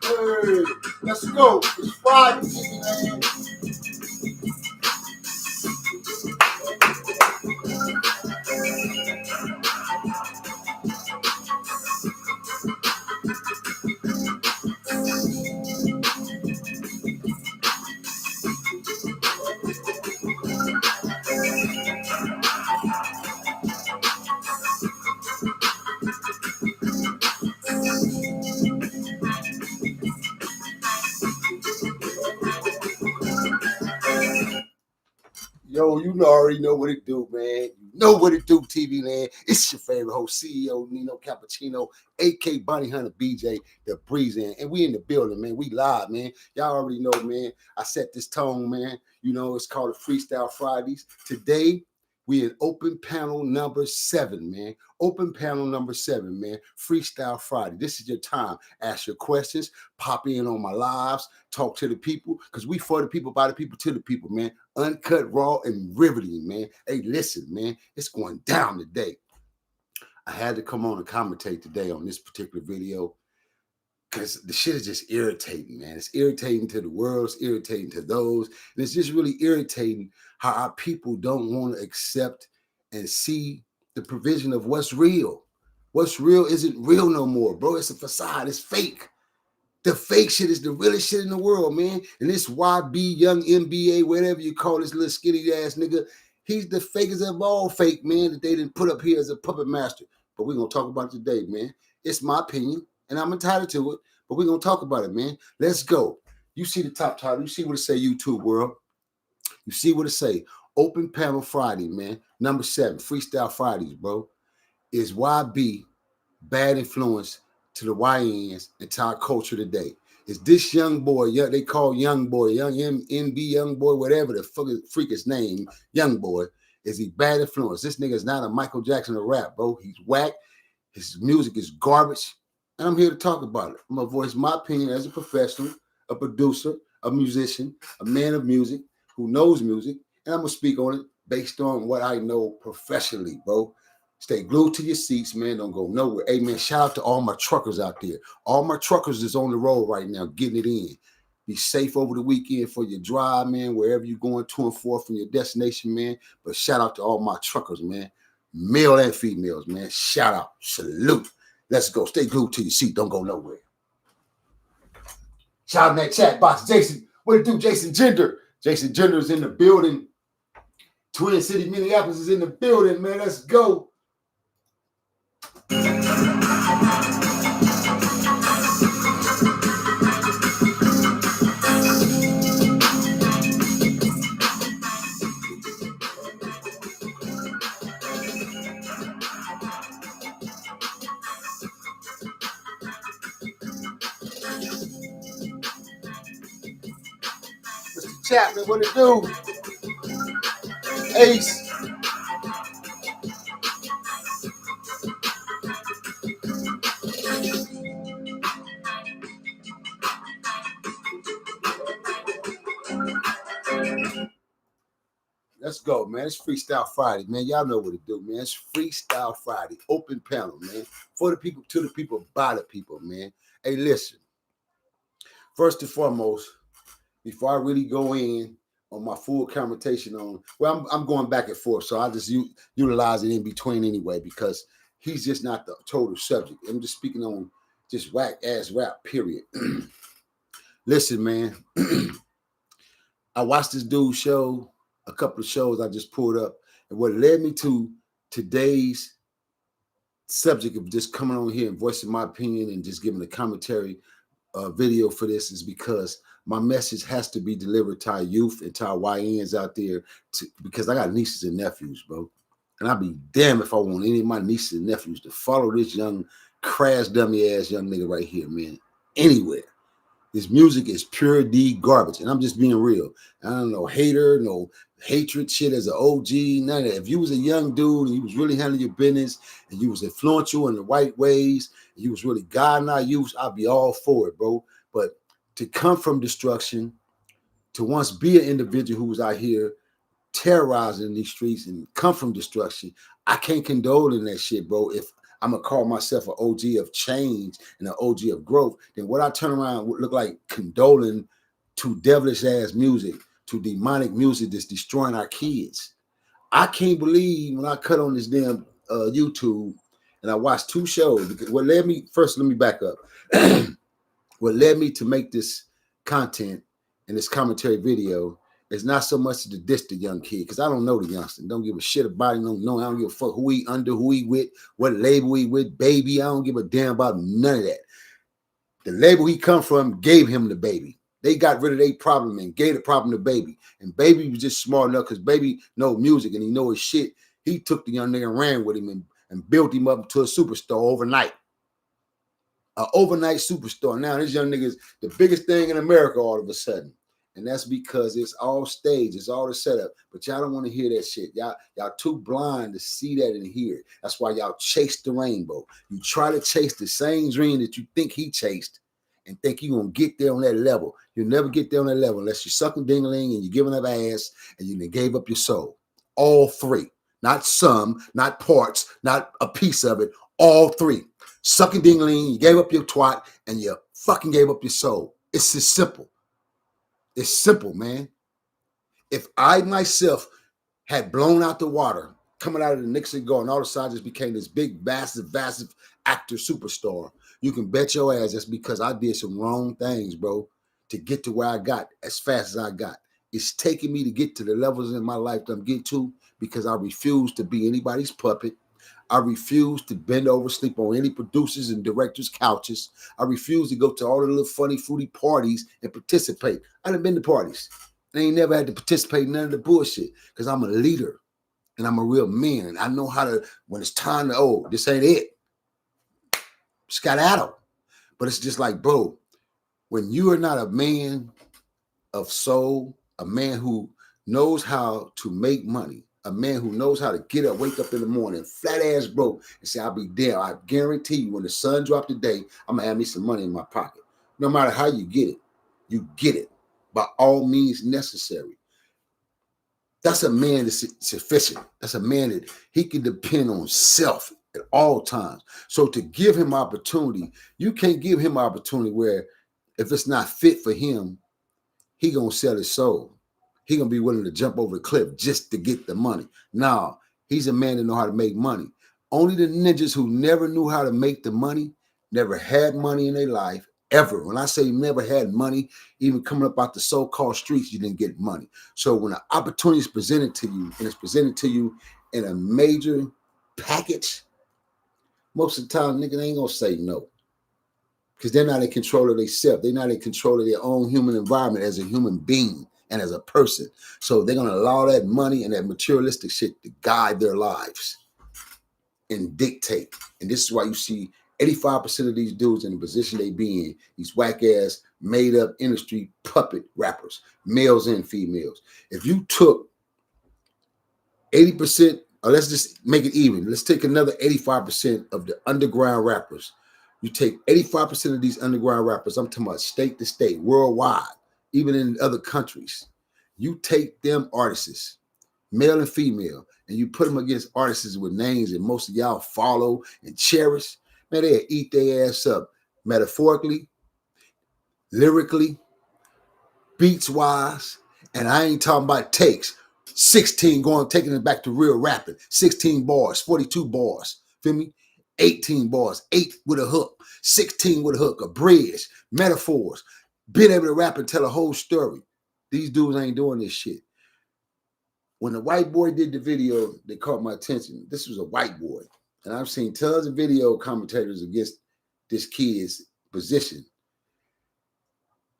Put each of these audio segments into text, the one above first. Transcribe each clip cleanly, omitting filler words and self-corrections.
Hey, let's go. It's Friday, man. Yo, you already know what it do, man. You know what it do, TV land. It's your favorite host, CEO Nino Cappucino, AK Bonnie Hunter BJ, the Breeze in. And we in the building, man. We live, man. Y'all already know, man. I set this tone, man. You know, it's called the Freestyle Fridays. Today, we in open panel number 7, man. Open panel number 7, man. Freestyle Friday. This is your time. Ask your questions. Pop in on my lives. Talk to the people. Because we for the people, by the people, to the people, man. Uncut, raw, and riveting, man. Hey, listen, man. It's going down today. I had to come on and commentate today on this particular video because the shit is just irritating, man. It's irritating to the world. It's irritating to those. And it's just really irritating how our people don't want to accept and see the provision of what's real. What's real isn't real no more, bro. It's a facade. It's fake. The fake shit is the realest shit in the world, man. And this YB, young NBA, whatever you call this little skinny ass nigga, he's the fakest of all fake, man, that they didn't put up here as a puppet master. But we're going to talk about it today, man. It's my opinion, and I'm entitled to it, but we're going to talk about it, man. Let's go. You see the top title. You see what it say, YouTube world. You see what it say. Open Panel Friday, man. Number 7, Freestyle Fridays, bro. Is YB bad influence to the YNs and to our culture today? Is this young boy, they call young boy, young NB, young boy, whatever the freak his name, young boy, is he bad influence? This nigga is not a Michael Jackson of rap, bro. He's whack. His music is garbage. And I'm here to talk about it. I'm going to voice my opinion as a professional, a producer, a musician, a man of music who knows music. And I'm going to speak on it based on what I know professionally, bro. Stay glued to your seats, man. Don't go nowhere. Hey, man, shout out to all my truckers out there. All my truckers is on the road right now, getting it in. Be safe over the weekend for your drive, man, wherever you're going to and forth from your destination, man. But shout out to all my truckers, man. Male and females, man. Shout out. Salute. Let's go. Stay glued to your seat. Don't go nowhere. Shout out in that chat box. Jason, what it do, Jason Gender? Jason Gender is in the building. Twin City, Minneapolis is in the building, man. Let's go. Mr. Chapman, what it do? Ace. Let's go, man. It's Freestyle Friday, man. Y'all know what to do, man. It's Freestyle Friday. Open panel, man. For the people, to the people, by the people, man. Hey, listen. First and foremost, before I really go in on my full conversation on, well, I'm going back and forth, so I just utilize it in between anyway, because he's just not the total subject. I'm just speaking on just whack-ass rap, period. Listen, man. I watched this dude's show, a couple of shows I just pulled up, and what led me to today's subject of just coming on here and voicing my opinion and just giving a commentary video for this is because my message has to be delivered to our youth and to our YNs out there because I got nieces and nephews, bro. And I'd be damned if I want any of my nieces and nephews to follow this young, crass, dummy ass young nigga right here, man. Anywhere. His music is pure D garbage. And I'm just being real. I don't know, hater, no hatred shit as an OG, none of that. If you was a young dude and you was really handling your business and you was influential in the right ways, and you was really guiding our youth, I'd be all for it, bro. But to come from destruction, to once be an individual who was out here terrorizing these streets and come from destruction, I can't condole in that shit, bro. If I'm gonna call myself an OG of change and an OG of growth, then what I turn around would look like condoling to devilish ass music, to demonic music that's destroying our kids. I can't believe when I cut on this damn YouTube and I watched two shows because what led me first. Let me back up. What led me to make this content and this commentary video is not so much to diss the young kid, because I don't know the youngster. Don't give a shit about him. I don't give a fuck who he under, who he with, what label he with, baby. I don't give a damn about none of that. The label he come from gave him the baby. They got rid of their problem and gave the problem to baby. And baby was just smart enough because baby know music and he know his shit. He took the young nigga and ran with him and built him up to a superstar overnight. An overnight superstar. Now this young nigga is the biggest thing in America all of a sudden. And that's because it's all stage, it's all the setup. But y'all don't want to hear that shit. Y'all too blind to see that and hear it. That's why y'all chase the rainbow. You try to chase the same dream that you think he chased and think you're going to get there on that level. You'll never get there on that level unless you're sucking ding-a-ling and you're giving up ass and you gave up your soul. All three. Not some, not parts, not a piece of it. All three. Sucking ding-a-ling, you gave up your twat, and you fucking gave up your soul. It's just simple. It's simple, man. If I myself had blown out the water, coming out of the Nixon go, and all of a sudden just became this big, massive actor superstar, you can bet your ass that's because I did some wrong things, bro, to get to where I got as fast as I got. It's taking me to get to the levels in my life that I'm getting to because I refuse to be anybody's puppet. I refuse to bend over, sleep on any producers and directors' couches. I refuse to go to all the little funny, fruity parties and participate. I done been to parties. I ain't never had to participate in none of the bullshit because I'm a leader and I'm a real man. And I know how to, when it's time to, this ain't it. Skedaddle. But it's just like, bro, when you are not a man of soul, a man who knows how to make money, a man who knows how to get up, wake up in the morning, flat ass broke, and say, I'll be there. I guarantee you, when the sun drops today, I'm going to have me some money in my pocket. No matter how you get it by all means necessary. That's a man that's sufficient. That's a man that he can depend on self at all times. So to give him opportunity, you can't give him opportunity where if it's not fit for him, he gonna sell his soul. He gonna be willing to jump over the cliff just to get the money. Now, he's a man that know how to make money. Only the ninjas who never knew how to make the money, never had money in their life, ever. When I say never had money, even coming up out the so-called streets, you didn't get money. So when an opportunity is presented to you, and it's presented to you in a major package, most of the time, nigga, they ain't gonna say no. Because they're not in control of themselves. They're not in control of their own human environment as a human being and as a person. So they're going to allow that money and that materialistic shit to guide their lives and dictate. And this is why you see 85% of these dudes in the position they be in, these whack-ass, made-up industry puppet rappers, males and females. If you took 80%, or let's just make it even. Let's take another 85% of the underground rappers. You take 85% of these underground rappers, I'm talking about state to state, worldwide, even in other countries. You take them artists, male and female, and you put them against artists with names that most of y'all follow and cherish, man, they'll eat their ass up metaphorically, lyrically, beats-wise, and I ain't talking about takes. 16 taking it back to real rapping. 16 bars, 42 bars. Feel me? 18 bars, 8 with a hook, 16 with a hook, a bridge, metaphors. Being able to rap and tell a whole story. These dudes ain't doing this shit. When the white boy did the video, they caught my attention. This was a white boy. and I've seen tons of video commentators against this kid's position.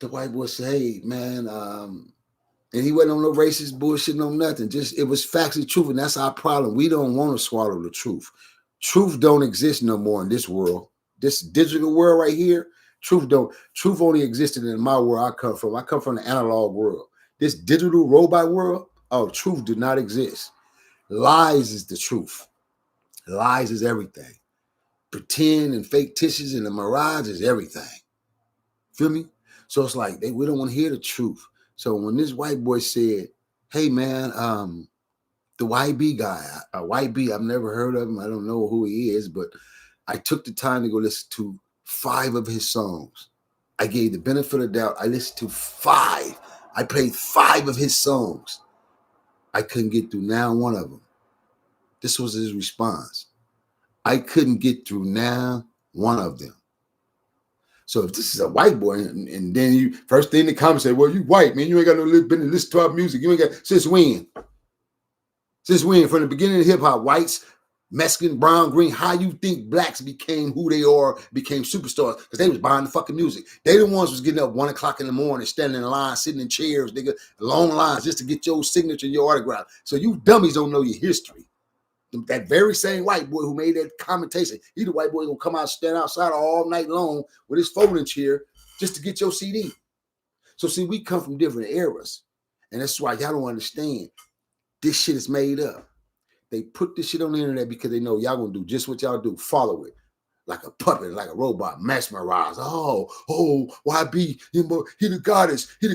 The white boy said, "Hey, man," and he wasn't on no racist bullshit, no nothing. Just it was facts and truth, and that's our problem. We don't want to swallow the truth. Truth don't exist no more in this world. This digital world right here, truth only existed in my world I come from. I come from the analog world. This digital robot world, oh, truth did not exist. Lies is the truth. Lies is everything. Pretend and fake tissues and the mirage is everything. Feel me? So it's like we don't want to hear the truth. So when this white boy said, "Hey man, the YB guy, a YB, I've never heard of him. I don't know who he is, but I took the time to go listen to 5 of his songs. I gave the benefit of the doubt. I listened to 5. I played 5 of his songs. I couldn't get through now one of them." This was his response. "I couldn't get through now one of them." So if this is a white boy, and then you first thing in the comments say, "Well, you white, man. You ain't got no business listen to our music. You ain't got since when? Since when? From the beginning of hip hop, whites, Mexican, brown, green. How you think blacks became who they are, became superstars? Because they was buying the fucking music. They the ones was getting up 1 o'clock in the morning, standing in line, sitting in chairs, nigga, long lines just to get your signature, your autograph. So you dummies don't know your history. That very same white boy who made that commentation, he the white boy gonna come out, stand outside all night long with his folding chair just to get your CD. So see, we come from different eras, and that's why y'all don't understand. This shit is made up. They put this shit on the internet because they know y'all gonna do just what y'all do, follow it like a puppet, like a robot, mesmerized. YB, he the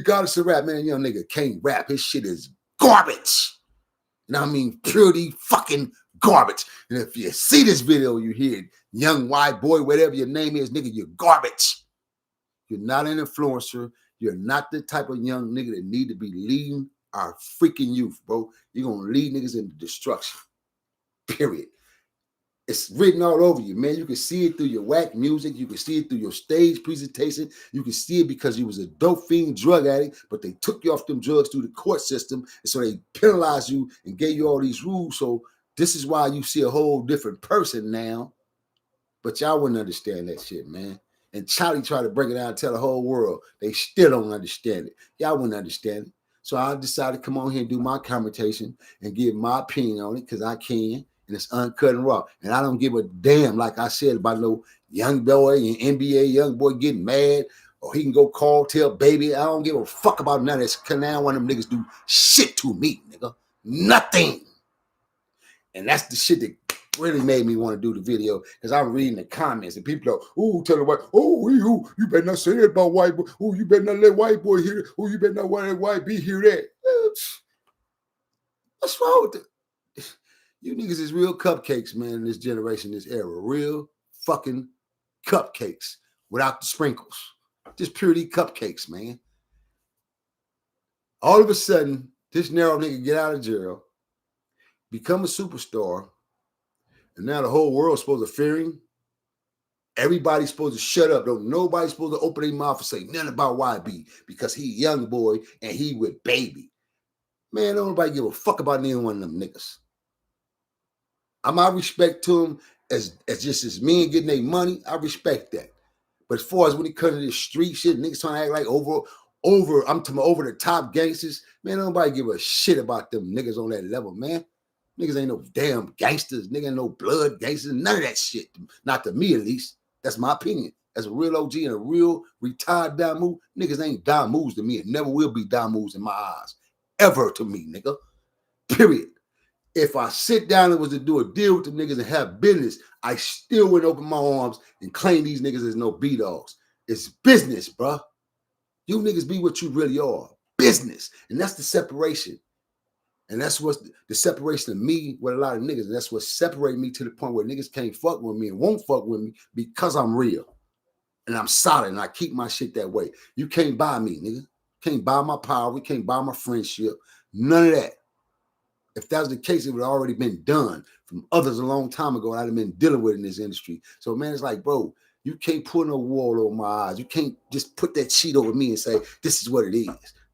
goddess of rap, man. Young nigga can't rap. His shit is garbage. And I mean purely fucking garbage. And if you see this video, you hear it, young white boy, whatever your name is, nigga, you're garbage. You're not an influencer. You're not the type of young nigga that need to be leading our freaking youth, bro. You're gonna lead niggas into destruction. Period. It's written all over you, man. You can see it through your whack music. You can see it through your stage presentation. You can see it because you was a dope fiend drug addict, but they took you off them drugs through the court system. And so they penalized you and gave you all these rules. So this is why you see a whole different person now. But y'all wouldn't understand that shit, man. And Charlie tried to break it down and tell the whole world. They still don't understand it. Y'all wouldn't understand it. So I decided to come on here and do my commentation and give my opinion on it because I can. And it's uncut and raw. And I don't give a damn, like I said, about no young boy and NBA young boy getting mad or he can go call, tell baby. I don't give a fuck about none of this. Because now one of them niggas do shit to me, nigga. Nothing. And that's the shit that really made me want to do the video because I'm reading the comments and people go, "Ooh, tell the white, you better not say that about white boy. Oh, you better not let white boy hear it. Oh, you better not let white B hear that." What's wrong with it? You niggas is real cupcakes, man, in this generation, this era. Real fucking cupcakes without the sprinkles. Just purely cupcakes, man. All of a sudden, this narrow nigga get out of jail, become a superstar, and now the whole world's supposed to fear him. Everybody's supposed to shut up. Don't nobody's supposed to open their mouth and say nothing about YB because he young boy and he with baby. Man, don't nobody give a fuck about neither one of them niggas. My respect to him as just as men getting their money, I respect that. But as far as when it comes to this street shit, niggas trying to act like I'm talking over the top gangsters, man, nobody give a shit about them niggas on that level, man. Niggas ain't no damn gangsters, nigga ain't no blood gangsters, none of that shit. Not to me, at least. That's my opinion. As a real OG and a real retired Damu, niggas ain't Damus to me. It never will be Damus in my eyes. Ever to me, nigga. Period. If I sit down and was to do a deal with the niggas and have business, I still wouldn't open my arms and claim these niggas as no B-dogs. It's business, bro. You niggas be what you really are. Business. And that's the separation. And that's what's the separation of me with a lot of niggas. And that's what separated me to the point where niggas can't fuck with me and won't fuck with me because I'm real. And I'm solid and I keep my shit that way. You can't buy me, nigga. Can't buy my power. We can't buy my friendship. None of that. If that was the case, it would have already been done from others a long time ago. I'd have been dealing with in this industry. So, man, it's like, bro, you can't put no wall over my eyes. You can't just put that sheet over me and say, this is what it is.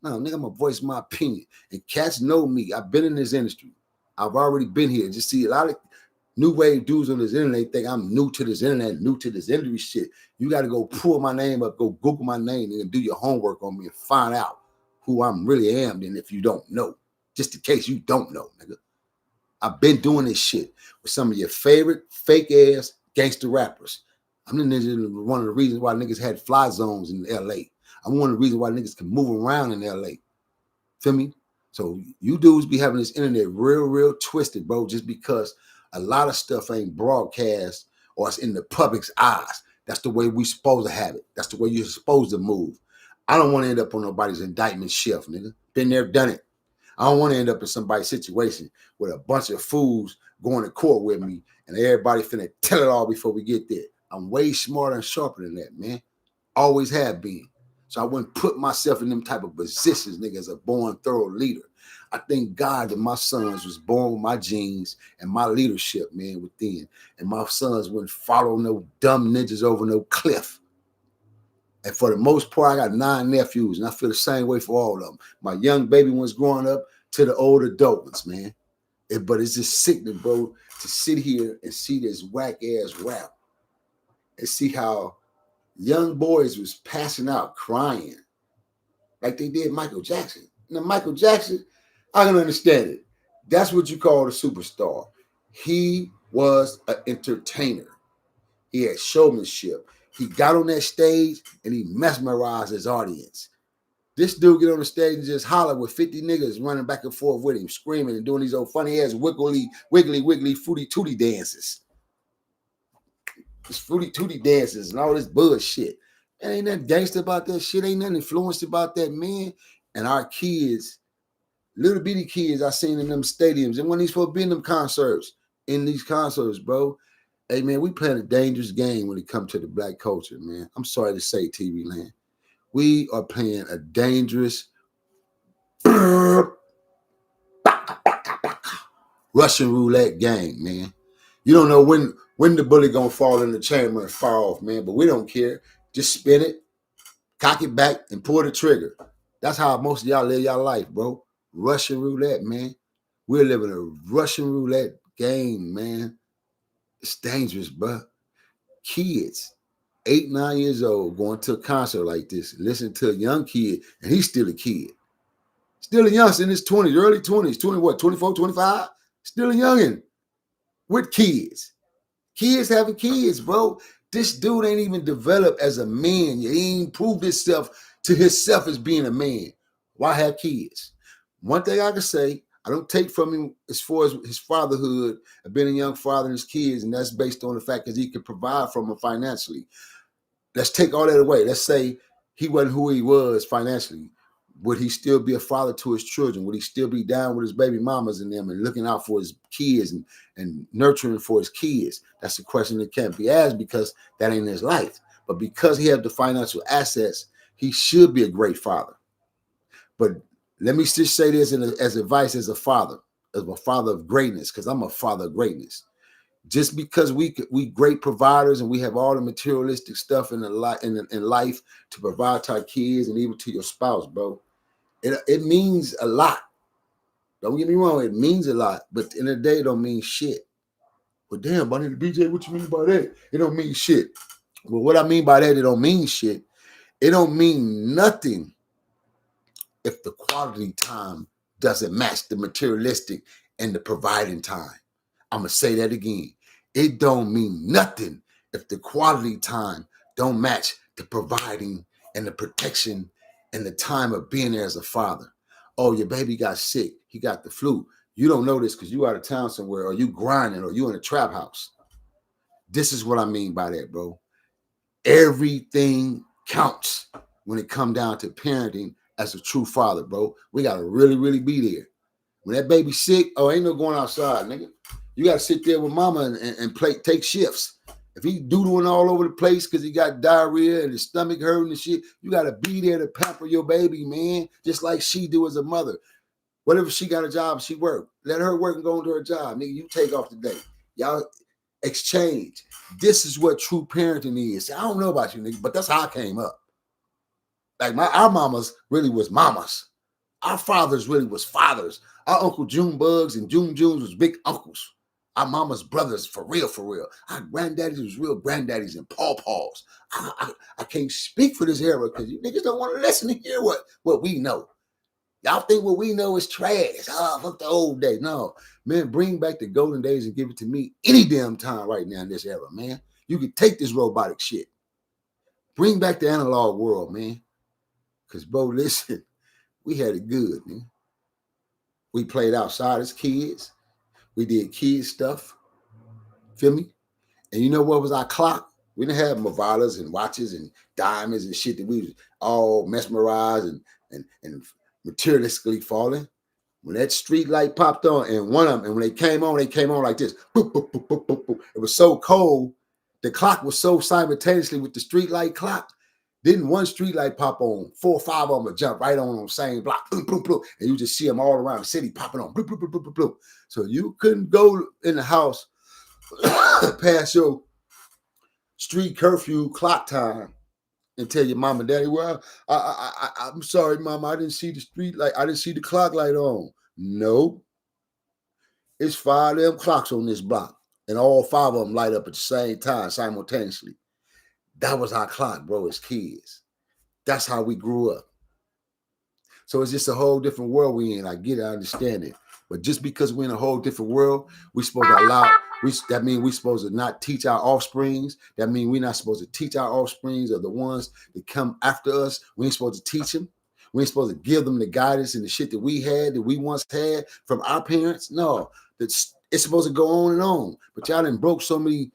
No, nigga, I'm going to voice my opinion. And cats know me. I've been in this industry. I've already been here. Just see a lot of New wave dudes on this internet think I'm new to this internet, new to this industry shit. You got to go pull my name up, go Google my name, and do your homework on me and find out who I really am. Then if you don't know, just in case you don't know, nigga. I've been doing this shit with some of your favorite fake ass gangster rappers. I'm one of the reasons why niggas had fly zones in LA. I'm one of the reasons why niggas can move around in LA. Feel me? So you dudes be having this internet real twisted, bro, just because a lot of stuff ain't broadcast or it's in the public's eyes. That's the way we supposed to have it. That's the way you're supposed to move. I don't want to end up on nobody's indictment shift, nigga. Been there, done it. I don't want to end up in somebody's situation with a bunch of fools going to court with me and everybody finna tell it all before we get there. I'm way smarter and sharper than that, man. Always have been. So I wouldn't put myself in them type of positions, nigga, as a born thorough leader. I thank God that my sons was born with my genes and my leadership, man, within. And my sons wouldn't follow no dumb ninjas over no cliff. And for the most part, I got 9 nephews, and I feel the same way for all of them. My young baby ones growing up to the old adult ones, man. But it's just sickening, bro, to sit here and see this whack-ass rap and see how young boys was passing out crying like they did Michael Jackson. Now, Michael Jackson, I can understand it. That's what you call a superstar. He was an entertainer. He had showmanship. He got on that stage and he mesmerized his audience. This dude get on the stage and just holler with 50 niggas running back and forth with him, screaming and doing these old funny ass wiggly, fruity tooty dances. This fruity tooty dances and all this bullshit. And ain't nothing gangster about that shit. Ain't nothing influenced about that, man. And our kids, little bitty kids I seen in them stadiums and when he's supposed to be in them concerts, bro. Hey, man, we playing a dangerous game when it comes to the black culture, man. I'm sorry to say, TV land. We are playing a dangerous Russian roulette game, man. You don't know when the bullet gonna fall in the chamber and fire off, man, but we don't care. Just spin it, cock it back, and pull the trigger. That's how most of y'all live y'all life, bro. Russian roulette, man. We're living a Russian roulette game, man. It's dangerous, bro. Kids, 8, 9 years old, going to a concert like this, listen to a young kid, and he's still a kid. Still a youngster in his 20s, early 20s, 20 what, 24, 25? Still a youngin' with kids. Kids having kids, bro. This dude ain't even developed as a man. He ain't proved himself to himself as being a man. Why have kids? One thing I can say, I don't take from him as far as his fatherhood of being a young father and his kids, and that's based on the fact that he could provide for them financially. Let's take all that away. Let's say he wasn't who he was financially. Would he still be a father to his children? Would he still be down with his baby mamas and them and looking out for his kids and nurturing for his kids? That's a question that can't be asked because that ain't his life. But because he has the financial assets, he should be a great father. But let me just say this as advice as a father of greatness, because I'm a father of greatness. Just because we great providers and we have all the materialistic stuff in life to provide to our kids and even to your spouse, bro, it means a lot. Don't get me wrong, it means a lot, but at the end of the day, it don't mean shit. Well, damn, Bunny the BJ, what you mean by that? It don't mean shit. Well, what I mean by that, it don't mean shit. It don't mean nothing if the quality time doesn't match the materialistic and the providing time. I'm going to say that again. It don't mean nothing if the quality time don't match the providing and the protection and the time of being there as a father. Oh, your baby got sick. He got the flu. You don't know this because you out of town somewhere or you grinding or you in a trap house. This is what I mean by that, bro. Everything counts when it come down to parenting as a true father, bro. We got to really be there. When that baby's sick, oh, ain't no going outside, nigga. You got to sit there with mama and take shifts. If he doodling all over the place because he got diarrhea and his stomach hurting and shit, you got to be there to pamper your baby, man, just like she do as a mother. Whatever she got a job, she work. Let her work and go into her job. Nigga, you take off today. Y'all exchange. This is what true parenting is. I don't know about you, nigga, but that's how I came up. Like our mamas really was mamas. Our fathers really was fathers. Our Uncle June Bugs and June Junes was big uncles. Our mama's brothers, for real, for real. Our granddaddies was real granddaddies and pawpaws. I can't speak for this era because you niggas don't want to listen to hear what we know. Y'all think what we know is trash. Oh, fuck the old days. No, man, bring back the golden days and give it to me any damn time right now in this era, man. You can take this robotic shit. Bring back the analog world, man. Because, bro, listen, we had it good, man. We played outside as kids. We did kid stuff. Feel me? And you know what was our clock? We didn't have Movalas and watches and diamonds and shit that we was all mesmerized and materialistically falling. When that street light popped on, and one of them, and when they came on like this. Boop, boop, boop, boop, boop, boop. It was so cold. The clock was so simultaneously with the street light clock. Didn't one street light pop on, 4 or 5 of them would jump right on the same block, boom, boom, boom, and you just see them all around the city popping on, boom, boom, boom, boom, boom. So you couldn't go in the house past your street curfew clock time and tell your mom and daddy, well, I'm sorry, mama, I didn't see the street light, I didn't see the clock light on. No, it's 5 of them clocks on this block, and all 5 of them light up at the same time, simultaneously. That was our clock, bro, as kids. That's how we grew up. So it's just a whole different world we in. I get it, I understand it. But just because we're in a whole different world, we supposed to allow, that means we supposed to not teach our offsprings. That means we're not supposed to teach our offsprings or the ones that come after us. We ain't supposed to teach them. We ain't supposed to give them the guidance and the shit that we had, that we once had from our parents. No, it's supposed to go on and on. But y'all done broke so many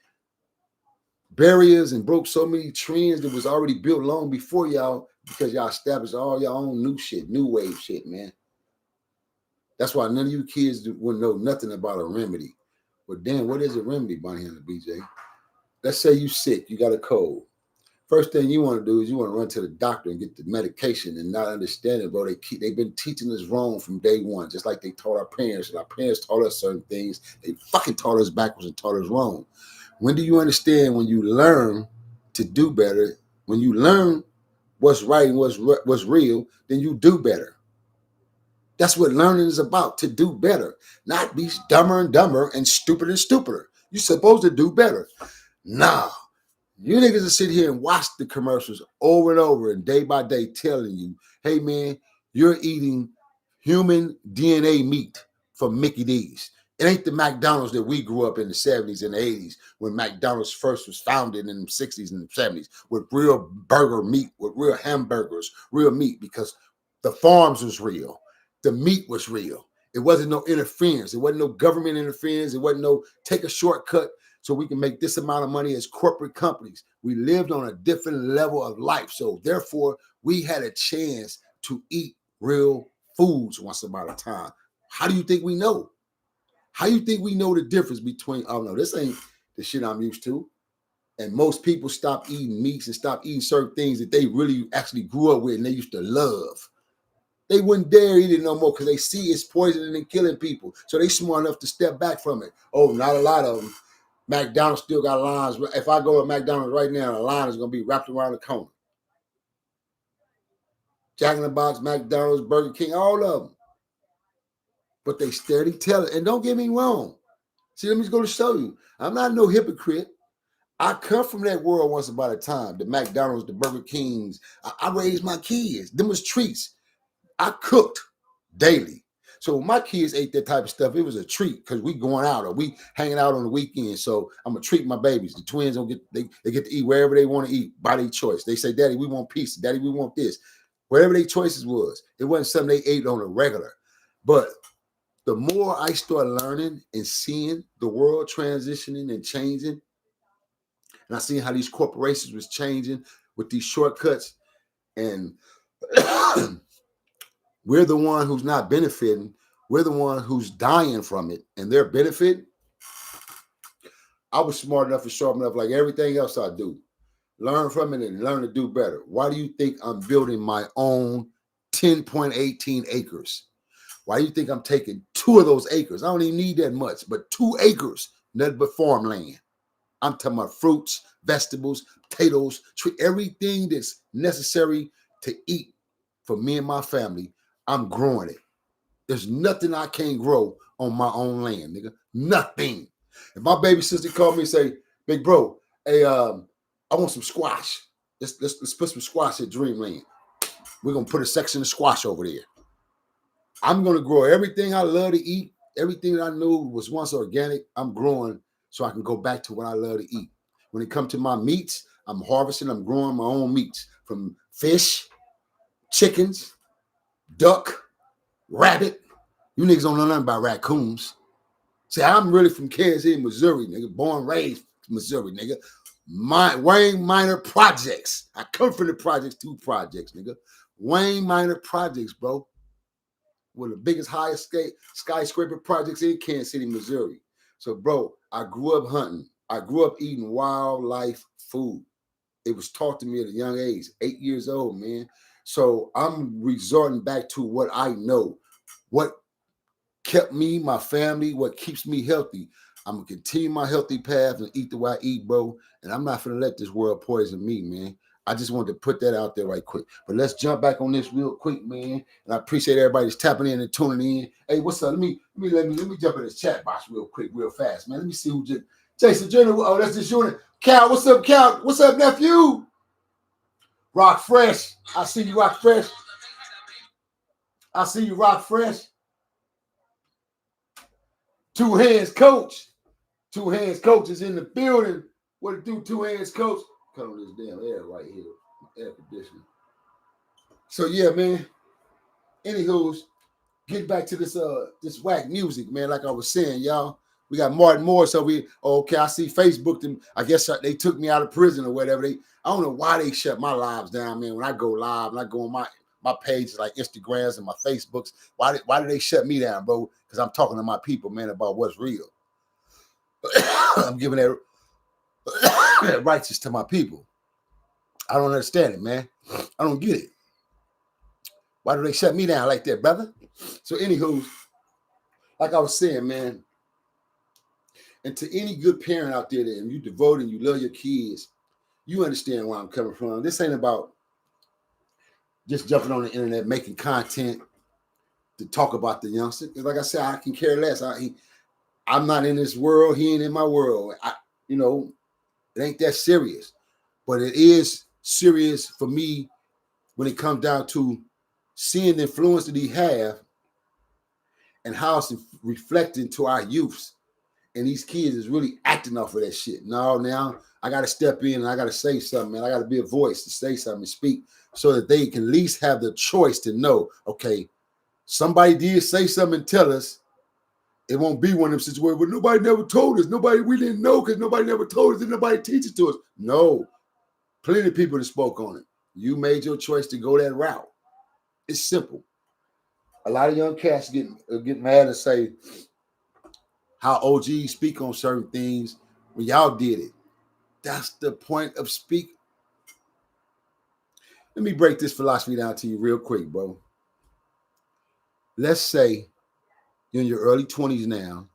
barriers and broke so many trends that was already built long before y'all, because y'all established all your own new shit, new wave shit, man. That's why none of you kids would know nothing about a remedy. But damn, what is a remedy, Bonnie and BJ? Let's say you sick, you got a cold. First thing you want to do is you want to run to the doctor and get the medication and not understand it, bro. They've been teaching us wrong from day one, just like they taught our parents. And our parents taught us certain things. They fucking taught us backwards and taught us wrong. When do you understand? When you learn to do better, when you learn what's right and what's real, then you do better. That's what learning is about, to do better, not be dumber and dumber and stupider. You're supposed to do better. Nah, you niggas will sit here and watch the commercials over and over and day by day telling you, hey man, you're eating human DNA meat from Mickey D's. It ain't the McDonald's that we grew up in the 70s and the 80s when McDonald's first was founded in the 60s and the 70s with real burger meat, with real hamburgers, real meat, because the farms was real. The meat was real. It wasn't no interference. It wasn't no government interference. It wasn't no take a shortcut so we can make this amount of money as corporate companies. We lived on a different level of life. So therefore, we had a chance to eat real foods once upon a time. How do you think we know? How do you think we know the difference between, oh no, this ain't the shit I'm used to? And most people stop eating meats and stop eating certain things that they really actually grew up with and they used to love. They wouldn't dare eat it no more because they see it's poisoning and killing people. So they smart enough to step back from it. Oh, not a lot of them. McDonald's still got lines. If I go to McDonald's right now, the line is going to be wrapped around the corner. Jack in the Box, McDonald's, Burger King, all of them. But they steady tell it. And don't get me wrong. See, let me just go to show you. I'm not no hypocrite. I come from that world once upon a time. The McDonald's, the Burger Kings. I raised my kids. Them was treats. I cooked daily. So when my kids ate that type of stuff, it was a treat because we going out or we hanging out on the weekend. So I'm gonna treat my babies. The twins don't get they get to eat wherever they want to eat by their choice. They say, Daddy, we want pizza. Daddy, we want this. Whatever their choices was, it wasn't something they ate on a regular. But the more I started learning and seeing the world transitioning and changing, and I seen how these corporations was changing with these shortcuts, and we're the one who's not benefiting. We're the one who's dying from it, and they're benefiting. I was smart enough and sharp enough, like everything else I do. Learn from it and learn to do better. Why do you think I'm building my own 10.18 acres? Why do you think I'm taking 2 of those acres? I don't even need that much, but 2 acres, nothing but farmland. I'm talking about fruits, vegetables, potatoes, everything that's necessary to eat for me and my family. I'm growing it. There's nothing I can't grow on my own land, nigga. Nothing. If my baby sister called me and say, "Big bro, hey, I want some squash. Let's put some squash at Dreamland. We're gonna put a section of squash over there. I'm gonna grow everything I love to eat, everything that I knew was once organic. I'm growing so I can go back to what I love to eat. When it comes to my meats, I'm harvesting. I'm growing my own meats from fish, chickens, duck, rabbit. You niggas don't know nothing about raccoons. See, I'm really from Kansas City, Missouri, nigga. Born, raised Missouri, nigga. Wayne Minor Projects. I come from the projects, 2 projects, nigga. Wayne Minor Projects, bro. One of the biggest, highest skyscraper projects in Kansas City, Missouri. So, bro, I grew up hunting. I grew up eating wildlife food. It was taught to me at a young age, 8 years old, man. So I'm resorting back to what I know, what kept me, my family, what keeps me healthy. I'm gonna continue my healthy path and eat the way I eat, bro. And I'm not gonna let this world poison me, man. I just wanted to put that out there right quick. But let's jump back on this real quick, man. And I appreciate everybody that's tapping in and tuning in. Hey, what's up? Let me jump in this chat box real quick, real fast, man. Let me see who just Jason Jenner. Oh, that's just unit. Cal, what's up, Cal? What's up, nephew? Rock Fresh. I see you, Rock Fresh. I see you, Rock Fresh. Two Hands Coach. Two Hands Coach is in the building. What it do, Two Hands Coach? Cut on this damn air right here. Air conditioning. So yeah, man. Anywho's, get back to this whack music, man. Like I was saying, y'all. We got Martin Moore, so okay, I see Facebook them. I guess they took me out of prison or whatever. I don't know why they shut my lives down, man. When I go live and I go on my pages like Instagrams and my Facebooks, why did they shut me down, bro? Because I'm talking to my people, man, about what's real. I'm giving that righteous to my people. I don't understand it, man. I don't get it. Why do they shut me down like that, brother? So, anywho, like I was saying, man, and to any good parent out there that you devote and you love your kids, you understand where I'm coming from. This ain't about just jumping on the internet, making content to talk about the youngster. Like I said, I can care less. I'm not in this world. He ain't in my world. It ain't that serious. But it is serious for me when it comes down to seeing the influence that he have and how it's reflecting to our youths. And these kids is really acting off of that shit. Now I got to step in and I got to say something, man. I got to be a voice to say something and speak so that they can at least have the choice to know, okay, somebody did say something and tell us. It won't be one of them situations where nobody never told us. We didn't know because nobody never told us and nobody teaches to us. No, plenty of people that spoke on it. You made your choice to go that route. It's simple. A lot of young cats get mad and say how OGs speak on certain things when y'all did it. That's the point of speak. Let me break this philosophy down to you real quick, bro. Let's say you're in your early 20s now.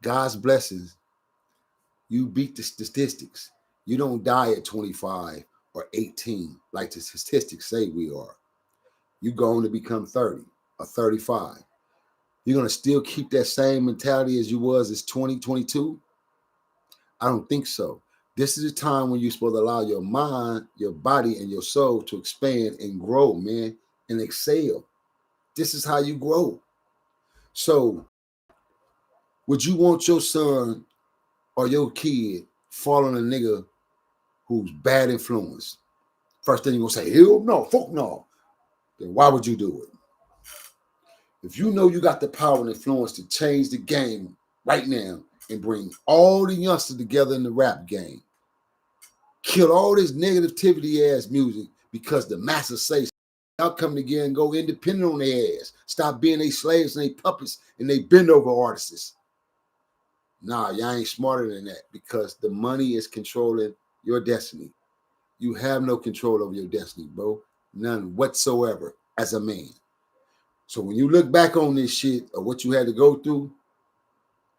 God's blessings. You beat the statistics. You don't die at 25 or 18 like the statistics say we are. You're going to become 30 or 35. You're going to still keep that same mentality as you was as 20, 22? I don't think so. This is a time when you're supposed to allow your mind, your body, and your soul to expand and grow, man, and excel. This is how you grow. So, would you want your son or your kid following a nigga who's bad influence? First thing you're going to say, hell no, fuck no. Then why would you do it? If you know you got the power and influence to change the game right now and bring all the youngsters together in the rap game, kill all this negativity ass music because the masses say y'all come together and go independent on their ass. Stop being they slaves and they puppets and they bend over artists. Nah, y'all ain't smarter than that because the money is controlling your destiny. You have no control over your destiny, bro. None whatsoever as a man. So when you look back on this shit or what you had to go through,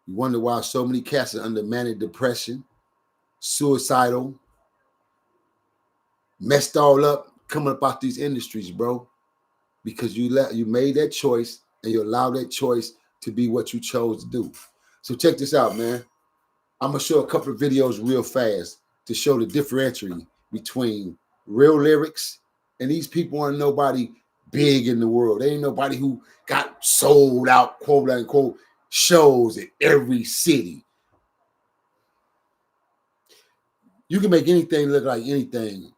you wonder why so many cats are under manic depression, suicidal, messed all up, coming up out these industries, bro. Because you made that choice and you allowed that choice to be what you chose to do. So check this out, man. I'm gonna show a couple of videos real fast to show the differential between real lyrics and these people aren't nobody big in the world. They ain't nobody who got sold out, quote unquote, shows in every city. You can make anything look like anything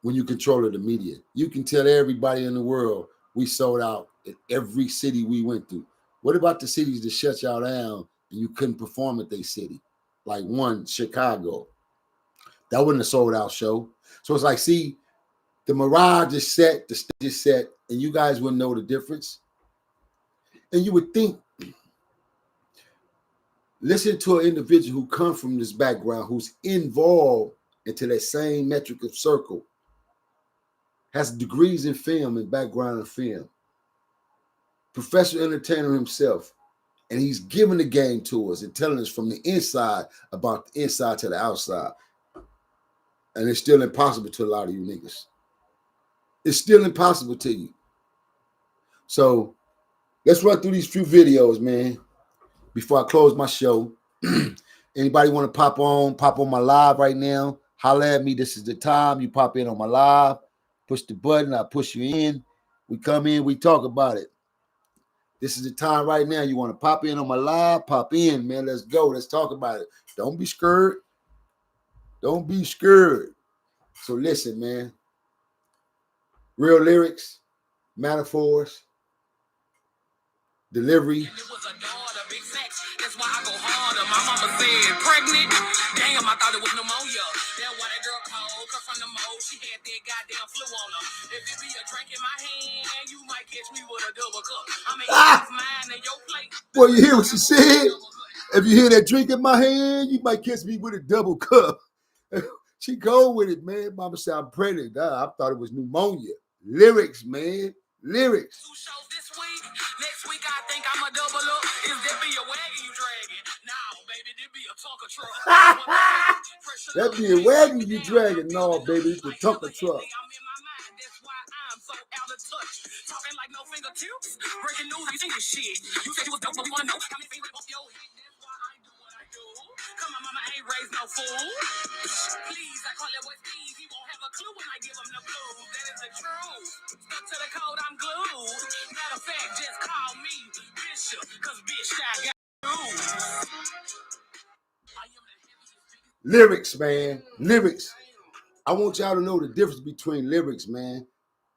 when you control the media. You can tell everybody in the world we sold out in every city we went through. What about the cities that shut y'all down and you couldn't perform at their city? Like one, Chicago. That wasn't a sold out show. So it's like, see, the mirage is set, the stage is set, and you guys wouldn't know the difference. And you would think, listen to an individual who comes from this background, who's involved into that same metric of circle, has degrees in film and background in film, professional entertainer himself, and he's giving the game to us and telling us from the inside about the inside to the outside. And it's still impossible to a lot of you niggas. It's still impossible to you. So let's run through these few videos, man, before I close my show. Anybody want to pop on my live right now? Holla at me. This is the time. You pop in on my live. Push the button. I push you in. We come in. We talk about it. This is the time right now. You want to pop in on my live? Pop in, man. Let's go. Let's talk about it. Don't be scared. Don't be scared. So listen, man. Real lyrics, metaphors, delivery. That's why I go harder. My mama said, pregnant? Damn, I thought it was pneumonia. That's why that girl cold, cause from the mold, she had that goddamn flu on her. If it be a drink in my hand, you might catch me with a double cup. I mean, mine in your plate. Well, you hear what she said? If you hear that drink in my hand, you might catch me with a double cup. She go with it, man. Mama said, I'm pregnant. I thought it was pneumonia. Lyrics, man. Lyrics. 2 shows this week. Next week, I think I'm a double up. Is that be a wagon you dragging? No, baby, this be a Tonka truck. That be a wagon you dragging? No, baby, it's the Tonka truck. I'm in my mind. That's why I'm so out of touch. Talking like no fingertips. Breaking news, you think this shit. You said you was dope, but we wanna know how many fingers off your head. That's why I do what I do. Come on, mama, ain't raised no fool. Please, I call that boy Steve. He won't have a clue when I give him the blues. That is the truth. Stuck to the code, I'm glued. Matter of fact, just call me Bishop, cause bitch, I got news. Lyrics, man. Lyrics. I want y'all to know the difference between lyrics, man.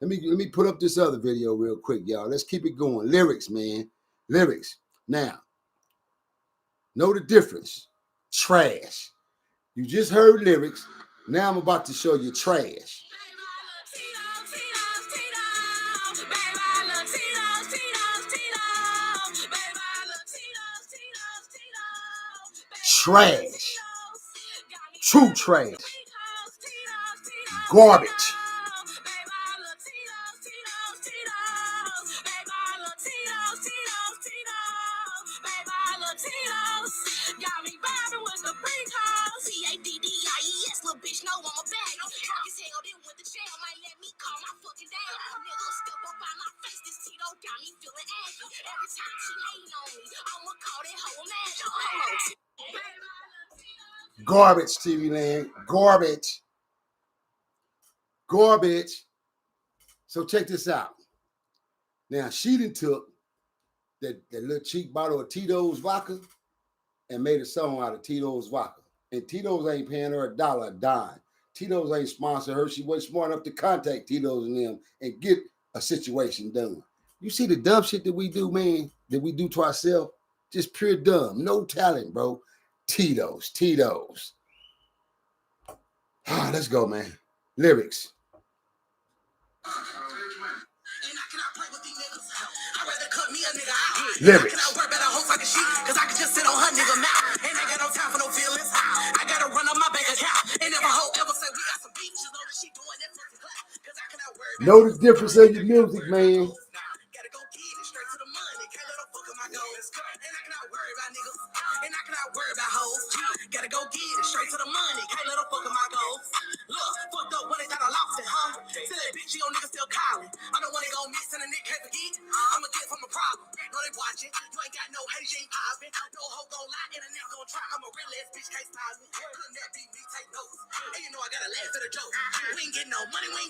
Let me put up this other video real quick, y'all. Let's keep it going. Lyrics, man. Lyrics. Now, know the difference. Trash. You just heard lyrics. Now I'm about to show you trash. Trash. True trash. Garbage. Got me vibing with the freak house. C-A-D-D-I-E-S, little bitch, no, I'm a bag. Drunk as hell, then with the jail, might let me call my fucking dad. Nigga, step up by my face, this Tito got me feeling ashy. Every time she hating on me, I'ma call that hoe mad. Garbage, TV land. Garbage. Garbage. So check this out. Now, she done took that little cheap bottle of Tito's vodka and made a song out of Tito's vodka. And Tito's ain't paying her a dime. Tito's ain't sponsored her. She wasn't smart enough to contact Tito's and them and get a situation done. You see the dumb shit that we do, man, that we do to ourselves? Just pure dumb. No talent, bro. Tito's. Let's go, man. Lyrics. Lyrics. Cause I can just sit on her nigga mouth. Ain't I got no time for no feelings. I gotta run up my bank account. Ain't never hoe ever say we got some beef. Just know that she doing that fucking clap. Cause I cannot worry about. Know the difference in your music, man. Gotta go get it straight to the money. Can't let her fuck up my goals. And I cannot worry about niggas. And I cannot worry about hoes. Gotta go get it straight to the money. Can't let her fuck up my goals. Look, fucked up when they thought I lost it, huh? Tell that bitch your nigga still calling. I'm the one they gon' miss and the nigga can't forget. I'ma get from a problem. Know they watching. You ain't got no hate, you ain't popping. No hoe gon' lie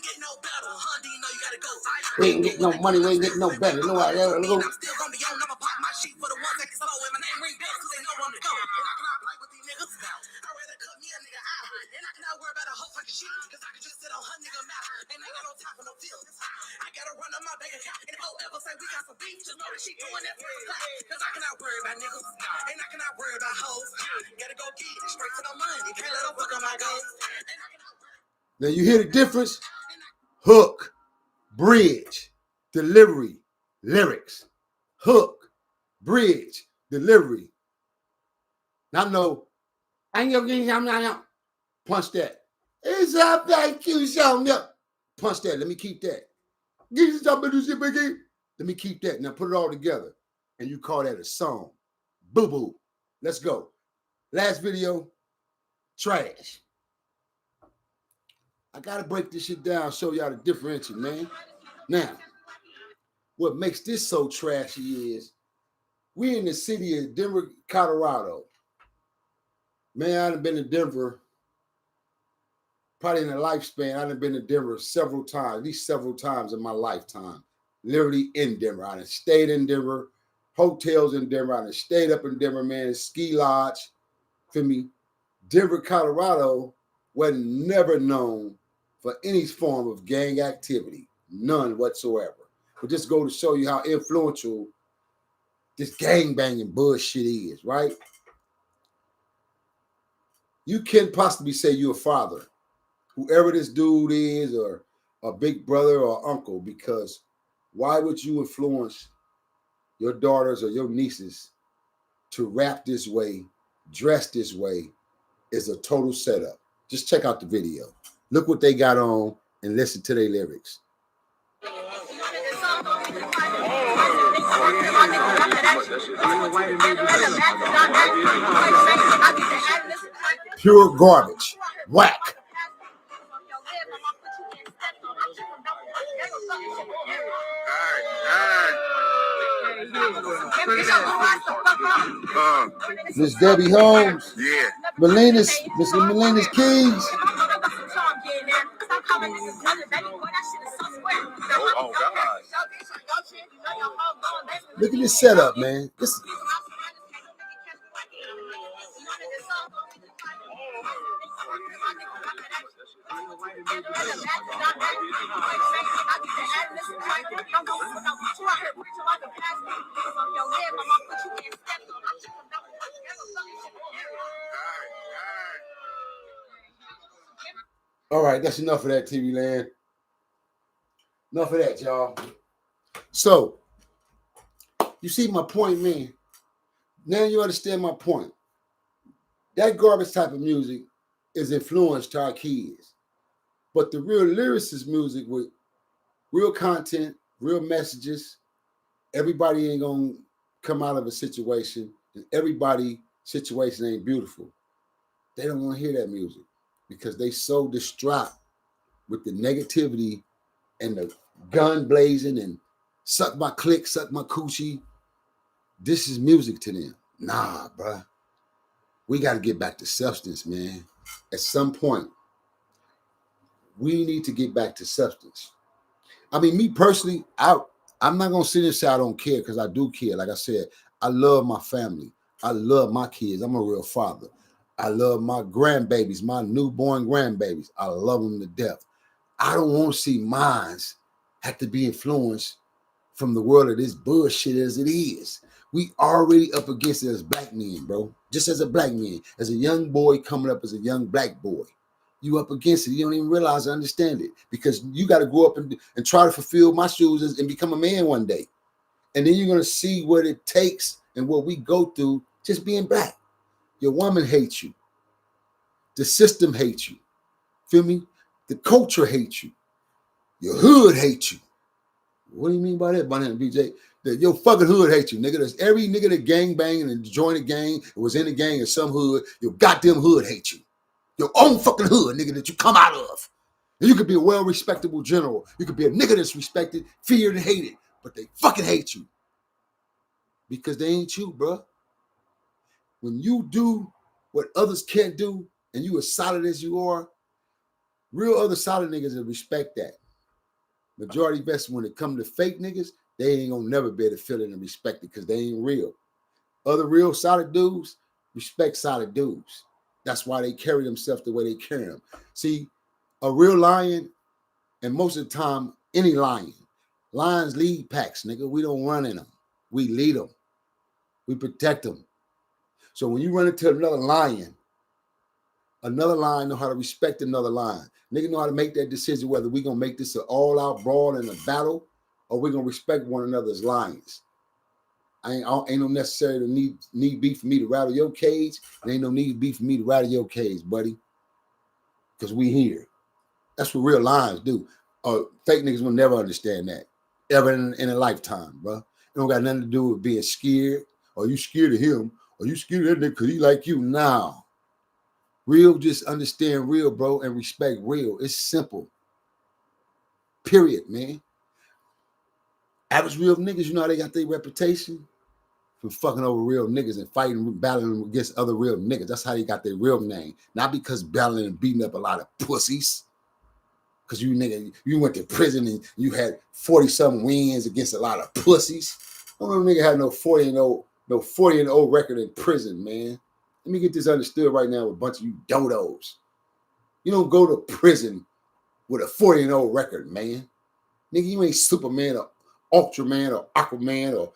get no better. Honey, you know you gotta go. We ain't get no money, we ain't get no better. No, I'm still gonna be on. I'ma pop my shit for the ones that can slow. And my name ring bells, so they know I'm the go. And I cannot play with these niggas. I'd rather cut me a nigga out. And I cannot worry about a hoe fucking shit. Cause I can just sit on her nigga mouth. And I got no time for no feelings. I gotta run on my bank account. And if I ever say we got some beef, just know that she doing that first class. Cause I cannot worry about niggas. And I cannot worry about hoes. Gotta go get it straight to the money. Can't let them fuck on my goals. Now you hear the difference? Hook, bridge, delivery, lyrics. Hook, bridge, delivery. Now no, I ain't gonna get you. Punch that. It's up, thank you so much. Punch that. Let me keep that. Give you something to shit, Biggie. Let me keep that. Now put it all together. And you call that a song. Boo boo. Let's go. Last video, trash. I gotta break this shit down, show y'all the differential, man. Now, what makes this so trashy is we in the city of Denver, Colorado. Man, I done been to Denver, probably in a lifespan. I done been to Denver several times, at least several times in my lifetime. Literally in Denver. I done stayed in Denver, hotels in Denver. I done stayed up in Denver, man, ski lodge. Feel me? Denver, Colorado wasn't never known for any form of gang activity. None whatsoever. But just go to show you how influential this gang banging bullshit is, right? You can't possibly say you're a father, whoever this dude is, or a big brother or uncle, because why would you influence your daughters or your nieces to rap this way, dress this way? Is a total setup. Just check out the video. Look what they got on and listen to their lyrics. Pure garbage. Wack. Miss Debbie Holmes. Yeah. Miss Melina's Keys. Oh God. Look at this setup, man. This. All right, that's enough of that, TV land. Enough of that, y'all. So, you see my point, man. Now you understand my point. That garbage type of music is influenced to our kids. But the real lyricist music with real content, real messages, everybody ain't gonna come out of a situation, and everybody's situation ain't beautiful. They don't want to hear that music because they so distraught with the negativity and the gun blazing and suck my click, suck my coochie. This is music to them. Nah, bruh. We got to get back to substance, man. At some point, we need to get back to substance. I mean, me personally, I'm not going to sit and say I don't care, because I do care. Like I said, I love my family. I love my kids. I'm a real father. I love my grandbabies, my newborn grandbabies. I love them to death. I don't want to see mines have to be influenced from the world of this bullshit as it is. We already up against it as black men, bro. Just as a black man, as a young boy coming up as a young black boy. You up against it. You don't even realize or understand it, because you got to grow up and try to fulfill my shoes and become a man one day. And then you're going to see what it takes and what we go through just being black. Your woman hates you. The system hates you. Feel me? The culture hates you. Your hood hates you. What do you mean by that, Bunny and BJ? That your fucking hood hates you, nigga. There's every nigga that gang banging and joined a gang, was in a gang in some hood, your goddamn hood hates you. Your own fucking hood, nigga, that you come out of. And you could be a well-respectable general. You could be a nigga that's respected, feared, and hated, but they fucking hate you. Because they ain't you, bro. When you do what others can't do, and you as solid as you are, Real other solid niggas that respect that. Majority best when it come to fake niggas, they ain't gonna never be able to feel it and respect it because they ain't real. Other real solid dudes respect solid dudes. That's why they carry themselves the way they carry them. See, a real lion, and most of the time, any lion, lions lead packs, nigga. We don't run in them. We lead them. We protect them. So when you run into another lion know how to respect another lion. Nigga know how to make that decision whether we gonna make this an all-out brawl in a battle or we gonna respect one another's lions. Ain't no necessary to need beef for me to rattle your cage. There ain't no need beef for me to rattle your cage, buddy. Because we here. That's what real lions do. Fake niggas will never understand that. Ever in a lifetime, bro. It don't got nothing to do with being scared. Or you scared of him. Or you scared of that nigga because he like you. Now. Real, just understand real, bro, and respect real. It's simple. Period, man. Average real niggas, you know how they got their reputation? From fucking over real niggas and fighting, battling against other real niggas. That's how they got their real name. Not because battling and beating up a lot of pussies. Because you went to prison and you had 40-something wins against a lot of pussies. I don't know nigga had no 40-0 record in prison, man. Let me get this understood right now with a bunch of you dodos. You don't go to prison with a 40-0 record, man. Nigga, you ain't Superman or Ultraman or Aquaman or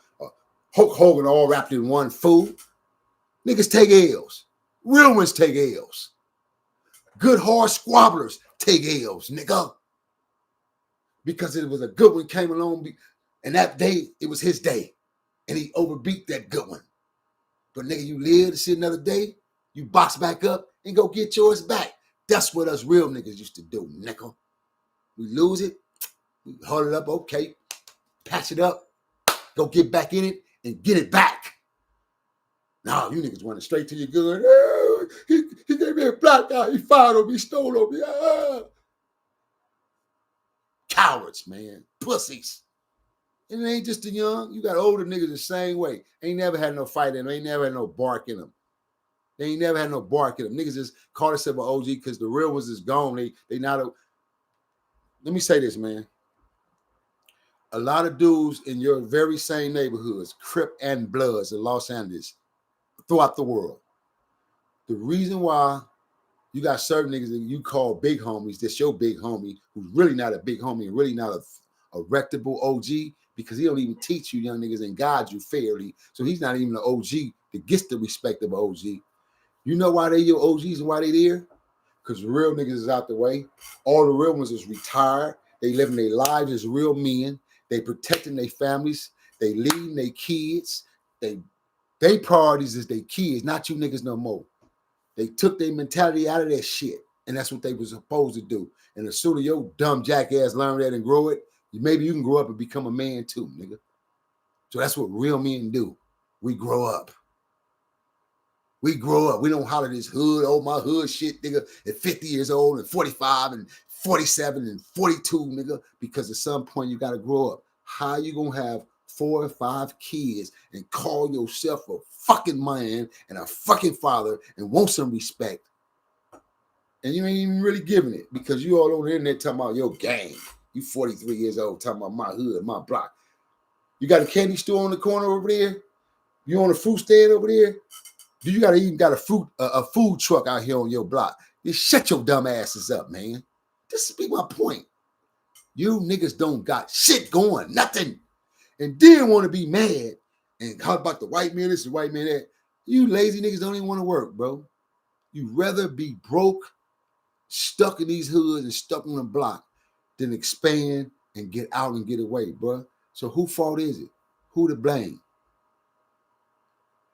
Hulk Hogan all wrapped in one fool. Niggas take L's. Real ones take L's. Good hard squabblers take L's, nigga. Because it was a good one came along, and that day, it was his day. And he overbeat that good one. But nigga, you live to see another day, you box back up and go get yours back. That's what us real niggas used to do, nigga. We lose it, we hold it up, okay, patch it up, go get back in it and get it back. Nah, you niggas running straight to your gun. Oh, he gave me a black eye, he fired on me, stole on me. Ah. Cowards, man, pussies. And it ain't just the young. You got older niggas the same way. Ain't never had no fight in them. Ain't never had no bark in them. They ain't never had no bark in them. Niggas just call themselves an OG because the real ones is gone. They not a... Let me say this, man. A lot of dudes in your very same neighborhoods, Crip and Bloods in Los Angeles, throughout the world. The reason why you got certain niggas that you call big homies, that's your big homie, who's really not a big homie and really not a reputable OG, because he don't even teach you young niggas and guide you fairly. So he's not even an OG that gets the respect of an OG. You know why they your OGs and why they there? Because the real niggas is out the way. All the real ones is retired. They living their lives as real men. They protecting their families. They leading their kids. They priorities is their kids, not you niggas no more. They took their mentality out of that shit. And that's what they were supposed to do. And as soon as your dumb jackass learn that and grow it, maybe you can grow up and become a man too, nigga. So that's what real men do. We grow up. We grow up. We don't holler this hood, oh, my hood shit, nigga, at 50 years old and 45 and 47 and 42, nigga, because at some point you got to grow up. How you going to have 4 or 5 kids and call yourself a fucking man and a fucking father and want some respect? And you ain't even really giving it because you all on the internet talking about your gang. You 43 years old talking about my hood, my block. You got a candy store on the corner over there? You on a fruit stand over there? Do you got a food truck out here on your block? You shut your dumb asses up, man. This be my point. You niggas don't got shit going, nothing. And then want to be mad. And how about the white man this and white man that? You lazy niggas don't even want to work, bro. You rather be broke, stuck in these hoods and stuck on the block than expand and get out and get away, bro. So whose fault is it? Who to blame?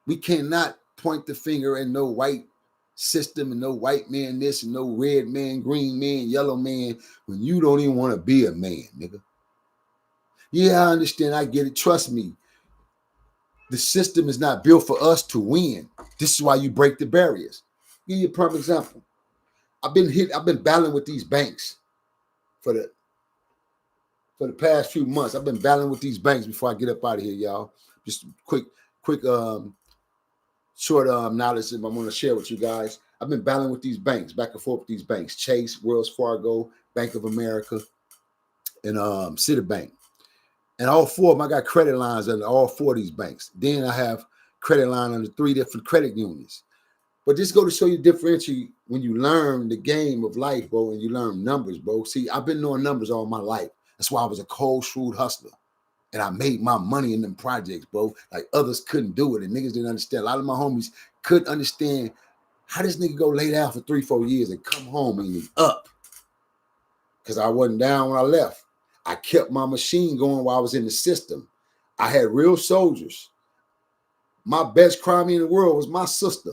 We cannot point the finger at no white system and no white man this and no red man, green man, yellow man when you don't even want to be a man, nigga. Yeah, I understand. I get it. Trust me. The system is not built for us to win. This is why you break the barriers. Give you a perfect example. I've been battling with these banks for the past few months. I've been battling with these banks before I get up out of here, y'all. Just quick short knowledge that I'm going to share with you guys. I've been battling with these banks, back and forth with these banks: Chase, Wells Fargo, Bank of America, and Citibank. And all four of them, I got credit lines under all four of these banks. Then I have credit line under 3 different credit unions. But this go to show you differentiate when you learn the game of life, bro, and you learn numbers, bro. See, I've been knowing numbers all my life. That's why I was a cold, shrewd hustler. And I made my money in them projects, bro. Like others couldn't do it. And niggas didn't understand. A lot of my homies couldn't understand how this nigga go lay down for 3-4 years and come home and he's up. Because I wasn't down when I left. I kept my machine going while I was in the system. I had real soldiers. My best crime in the world was my sister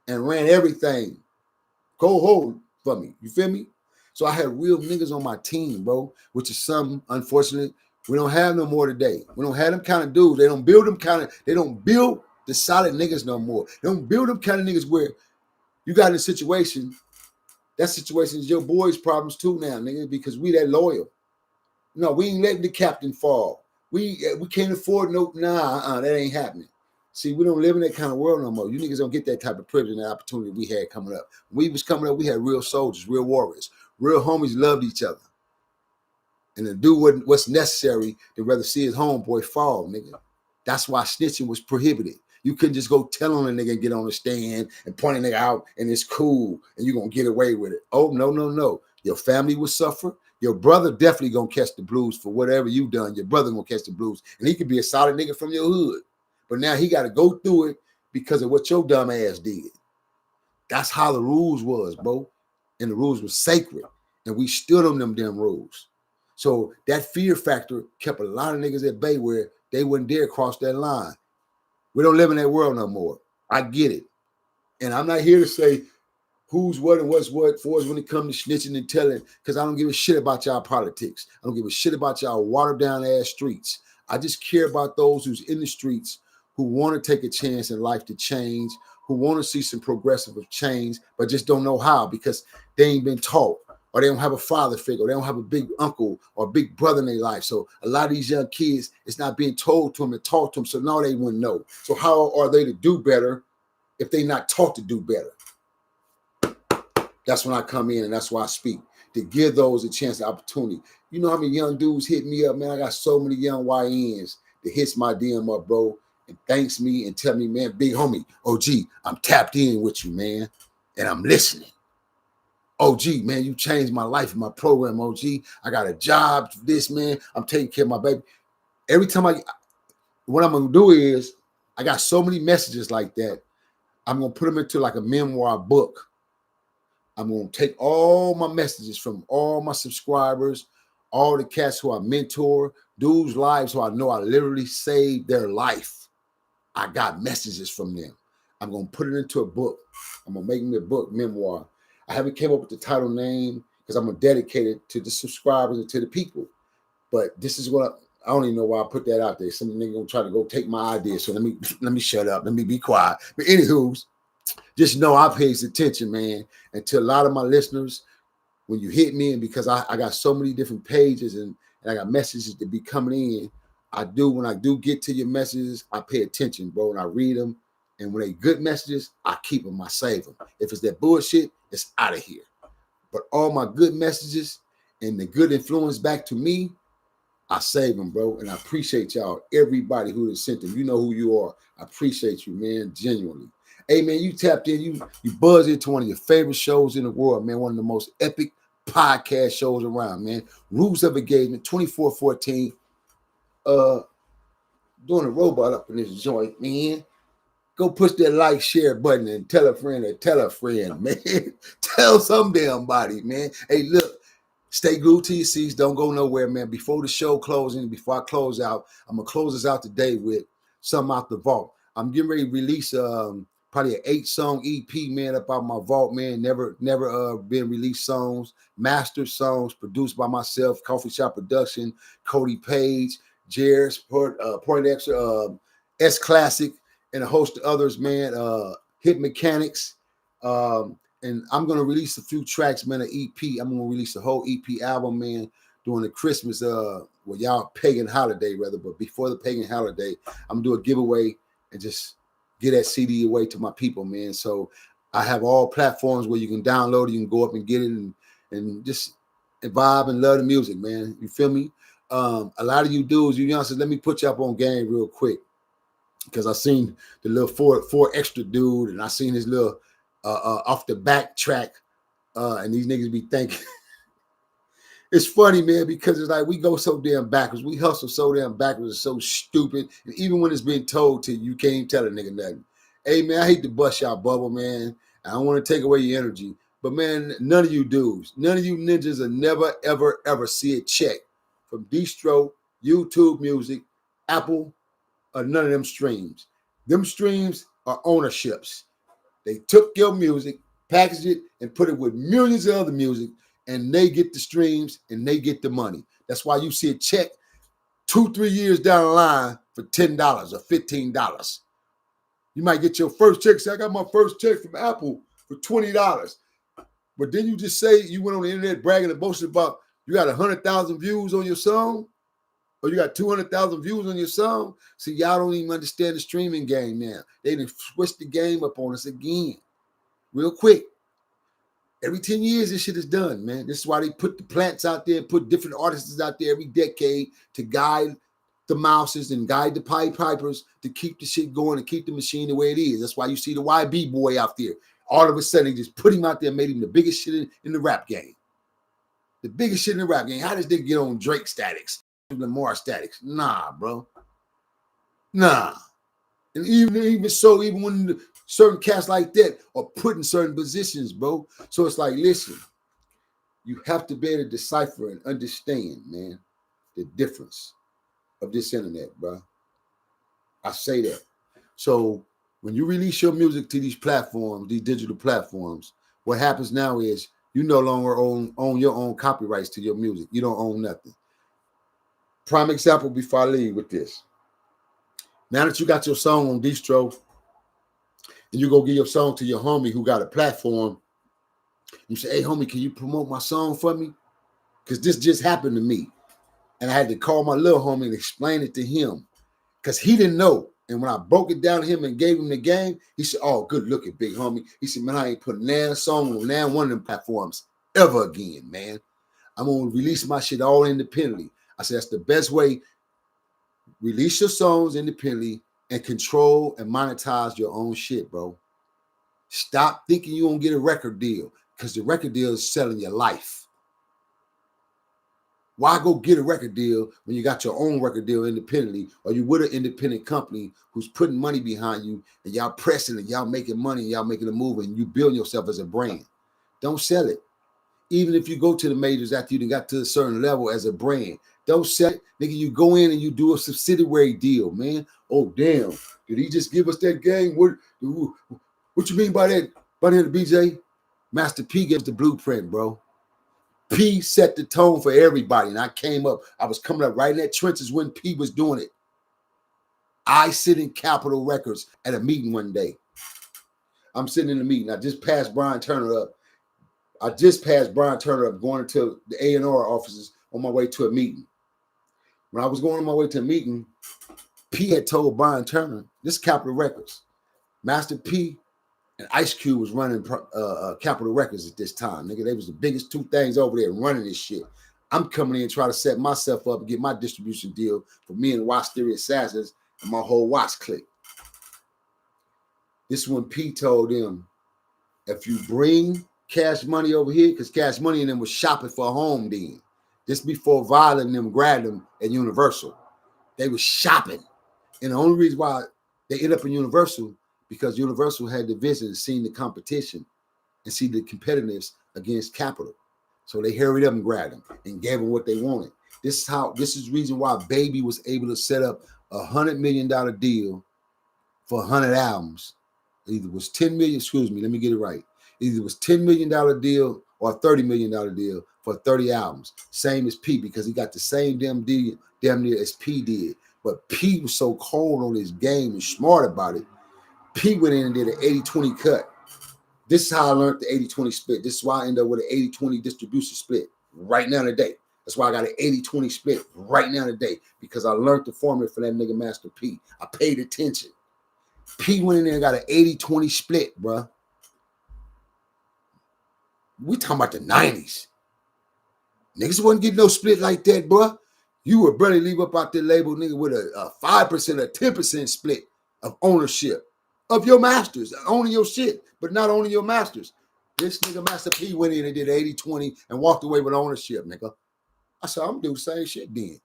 and ran everything. Go hold for me. You feel me? So I had real niggas on my team, bro, which is something, unfortunately, we don't have no more today. We don't have them kind of dudes. They don't build the solid niggas no more. They don't build them kind of niggas where you got in a situation, that situation is your boys' problems too now, nigga, because we that loyal. No, we ain't letting the captain fall. We can't afford that ain't happening. See, we don't live in that kind of world no more. You niggas don't get that type of privilege and that opportunity we had coming up. When we was coming up, we had real soldiers, real warriors. Real homies loved each other. And to do what's necessary to rather see his homeboy fall, nigga. That's why snitching was prohibited. You couldn't just go tell on a nigga and get on the stand and point a nigga out and it's cool and you're going to get away with it. Oh, no. Your family will suffer. Your brother definitely going to catch the blues for whatever you done. Your brother going to catch the blues. And he could be a solid nigga from your hood. But now he got to go through it because of what your dumb ass did. That's how the rules was, bro. And the rules were sacred. And we stood on them damn rules. So that fear factor kept a lot of niggas at bay where they wouldn't dare cross that line. We don't live in that world no more. I get it. And I'm not here to say who's what and what's what for us when it comes to snitching and telling, because I don't give a shit about y'all politics. I don't give a shit about y'all watered down ass streets. I just care about those who's in the streets who want to take a chance in life to change, who want to see some progressive change, but just don't know how because they ain't been taught. Or they don't have a father figure, or they don't have a big uncle or big brother in their life. So a lot of these young kids, it's not being told to them and taught to them, so now they wouldn't know. So how are they to do better if they're not taught to do better? That's when I come in and that's why I speak, to give those a chance, an opportunity. You know how many young dudes hit me up, man? I got so many young YNs that hits my DM up, bro, and thanks me and tell me, man, big homie, OG, I'm tapped in with you, man, and I'm listening. OG, man, you changed my life and my program, OG. I got a job for this, man. I'm taking care of my baby. Every time what I'm going to do is, I got so many messages like that. I'm going to put them into like a memoir book. I'm going to take all my messages from all my subscribers, all the cats who I mentor, dudes' lives who I know I literally saved their life. I got messages from them. I'm going to put it into a book. I'm going to make me a book, memoir. I haven't came up with the title name because I'm going to dedicate it to the subscribers and to the people. But this is what I don't even know why I put that out there. Some nigga gonna try to go take my idea. So let me shut up. Let me be quiet. But anywho, just know I pays attention, man. And to a lot of my listeners, when you hit me, and because I got so many different pages and I got messages to be coming in, when I do get to your messages, I pay attention, bro, and I read them. And when they good messages, I keep them, I save them. If it's that bullshit, it's out of here. But all my good messages and the good influence back to me, I save them, bro. And I appreciate y'all, everybody who has sent them. You know who you are. I appreciate you, man, genuinely. Hey, man, you tapped in. You buzzed into one of your favorite shows in the world, man. One of the most epic podcast shows around, man. Rules of Engagement, 2414. Doing a robot up in this joint, man. Go push that like, share button and tell a friend, man. Tell some damn body, man. Hey, look, stay glued to your seats. Don't go nowhere, man. Before the show closing, before I close out, I'm going to close this out today with something out the vault. I'm getting ready to release probably an 8-song EP, man, up out my vault, man. Never been released songs, mastered songs, produced by myself, Coffee Shop Production, Cody Page, Jair's, Point Extra, S Classic, and a host of others, man. Hit Mechanics. And I'm going to release a few tracks, man, an EP. I'm going to release a whole EP album, man, during the Christmas, y'all pagan holiday, rather. But before the pagan holiday, I'm going to do a giveaway and just get that CD away to my people, man. So I have all platforms where you can download it, you can go up and get it and just vibe and love the music, man. You feel me? A lot of you dudes, you youngsters, let me put you up on game real quick. Because I seen the little four extra dude, and I seen his little off the back track, and these niggas be thinking it's funny, man, because it's like we go so damn backwards, we hustle so damn backwards, it's so stupid, and even when it's been told to you, you can't even tell a nigga nothing. Hey, man, I hate to bust y'all bubble, man. I don't want to take away your energy, but man, none of you dudes, none of you ninjas will never, ever, ever see a check from Distro, YouTube Music, Apple, or none of them streams. Them streams are ownerships. They took your music, packaged it, and put it with millions of other music, and they get the streams and they get the money. That's why you see a check 2-3 years down the line for $10 or $15. You might get your first check. Say, I got my first check from Apple for $20. But then you just say you went on the internet bragging and boasting about you got 100,000 views on your song, or you got 200,000 views on your song. See, y'all don't even understand the streaming game now. They done switched the game up on us again, real quick. Every 10 years, this shit is done, man. This is why they put the plants out there, put different artists out there every decade to guide the mouses and guide the Pied Pipers to keep the shit going and keep the machine the way it is. That's why you see the YB boy out there. All of a sudden, they just put him out there and made him the biggest shit in the rap game. The biggest shit in the rap game. How does they get on Drake statics? Lamar statics? Nah, bro. Nah. And even so, even when certain cats like that are put in certain positions, bro. So it's like, listen, you have to be able to decipher and understand, man, the difference of this internet, bro. I say that. So when you release your music to these platforms, these digital platforms, what happens now is you no longer own your own copyrights to your music. You don't own nothing. Prime example before I leave with this. Now that you got your song on Distro, and you go give your song to your homie who got a platform, you say, hey, homie, can you promote my song for me? Because this just happened to me. And I had to call my little homie and explain it to him because he didn't know. And when I broke it down to him and gave him the game, he said, oh, good looking, big homie. He said, man, I ain't putting that song on now one of them platforms ever again, man. I'm going to release my shit all independently. I said, that's the best way. Release your songs independently and control and monetize your own shit, bro. Stop thinking you're going to get a record deal because the record deal is selling your life. Why go get a record deal when you got your own record deal independently, or you with an independent company who's putting money behind you and y'all pressing and y'all making money and y'all making a move and you building yourself as a brand? Don't sell it. Even if you go to the majors after you got to a certain level as a brand, don't sell it. Nigga, you go in and you do a subsidiary deal, man. Oh, damn. Did he just give us that game? What you mean by that, BJ? Master P gives the blueprint, bro. P set the tone for everybody, and I came up. I was coming up right in that trenches when P was doing it. I sit in Capitol Records at a meeting one day. I'm sitting in the meeting. I just passed Brian Turner up. Going into the A&R offices on my way to a meeting. When I was going on my way to a meeting, P had told Brian Turner, this is Capitol Records. Master P and Ice Cube was running Capitol Records at this time. Nigga, they was the biggest two things over there running this shit. I'm coming in trying to set myself up and get my distribution deal for me and Watch Theory Assassins and my whole Watch clique. This is when P told them, if you bring Cash Money over here, because Cash Money and them was shopping for a home then. This before Violet and them grabbed them at Universal. They was shopping. And the only reason why they ended up in Universal, because Universal had the vision and seen the competition and see the competitiveness against Capitol. So they hurried up and grabbed them and gave them what they wanted. This is the reason why Baby was able to set up $100 million deal for 100 albums. Either was 10 million, excuse me, let me get it right. Either it was $10 million deal or a $30 million deal for 30 albums. Same as P, because he got the same damn deal, damn near as P did. But P was so cold on his game and smart about it. P went in and did an 80-20 cut. This is how I learned the 80-20 split. This is why I ended up with an 80-20 distribution split right now today. That's why I got an 80-20 split right now today, because I learned the formula for that nigga Master P. I paid attention. P went in there and got an 80-20 split, bro. We talking about the 90s. Niggas wasn't getting no split like that, bro. You would barely leave up out the label, nigga, with a 5% or 10% split of ownership of your masters, owning your shit, but not owning your masters. This nigga Master P went in and did 80-20 and walked away with ownership, nigga. I said, I'm gonna do the same shit then.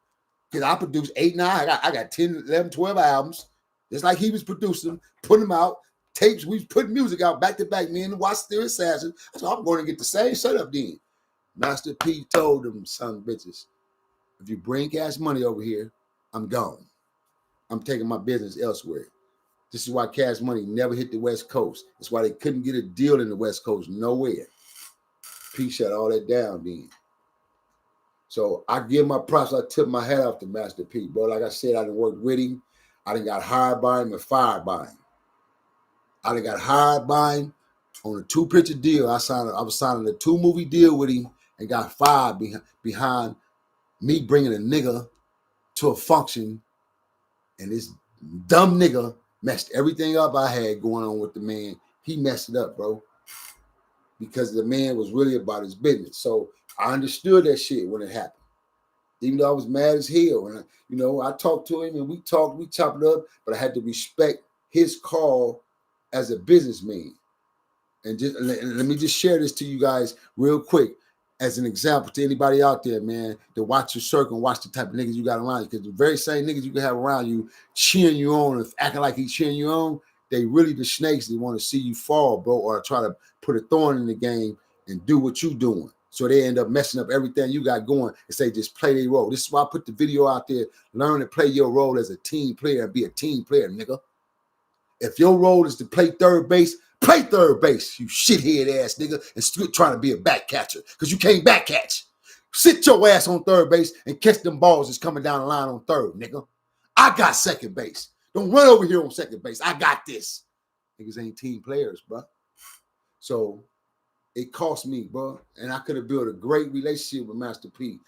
Because I produced 8, 9, I got 10, 11, 12 albums. Just like he was producing, putting them out, tapes, we was putting music out back to back, me and the Watch Theory Assassin. I said, I'm going to get the same setup then. Master P told them, son bitches, if you bring Cash Money over here, I'm gone. I'm taking my business elsewhere. This is why Cash Money never hit the West Coast. That's why they couldn't get a deal in the West Coast nowhere. P shut all that down then. So I give my props. I tip my hat off to Master P, bro. Like I said, I done worked with him. I done got hired by him and fired by him. I done got hired by him on a 2-picture deal. I was signing a 2-movie deal with him and got fired behind me bringing a nigga to a function, and this dumb nigga messed everything up I had going on with the man. He messed it up, bro, because the man was really about his business. So I understood that shit when it happened, even though I was mad as hell. And I talked to him and we chopped it up, but I had to respect his call as a businessman. And let me just share this to you guys real quick as an example to anybody out there, man, to watch your circle and watch the type of niggas you got around you. Because the very same niggas you can have around you cheering you on and acting like he's cheering you on, they really the snakes that want to see you fall, bro, or try to put a thorn in the game and do what you doing. So they end up messing up everything you got going and say, just play their role. This is why I put the video out there. Learn to play your role as a team player and be a team player, nigga. If your role is to play third base, play third base, you shithead ass nigga, and still trying to be a back catcher because you can't back catch. Sit your ass on third base and catch them balls that's coming down the line on third, nigga. I got second base. Don't run over here on second base. I got this. Niggas ain't team players, bro. So it cost me, bro. And I could have built a great relationship with Master P.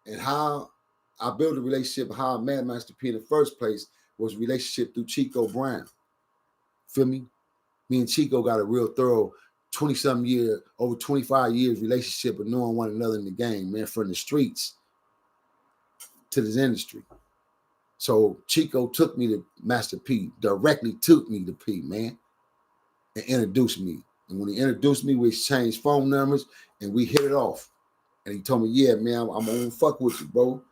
And how I built a relationship, how I met Master P in the first place was a relationship through Chico Brown. Feel me? Me and Chico got a real thorough 20-something year, over 25 years relationship of knowing one another in the game, man, from the streets to this industry. So Chico took me to Master P, directly took me to P, man, and introduced me. And when he introduced me, we exchanged phone numbers and we hit it off. And he told me, yeah, man, I'm gonna fuck with you, bro.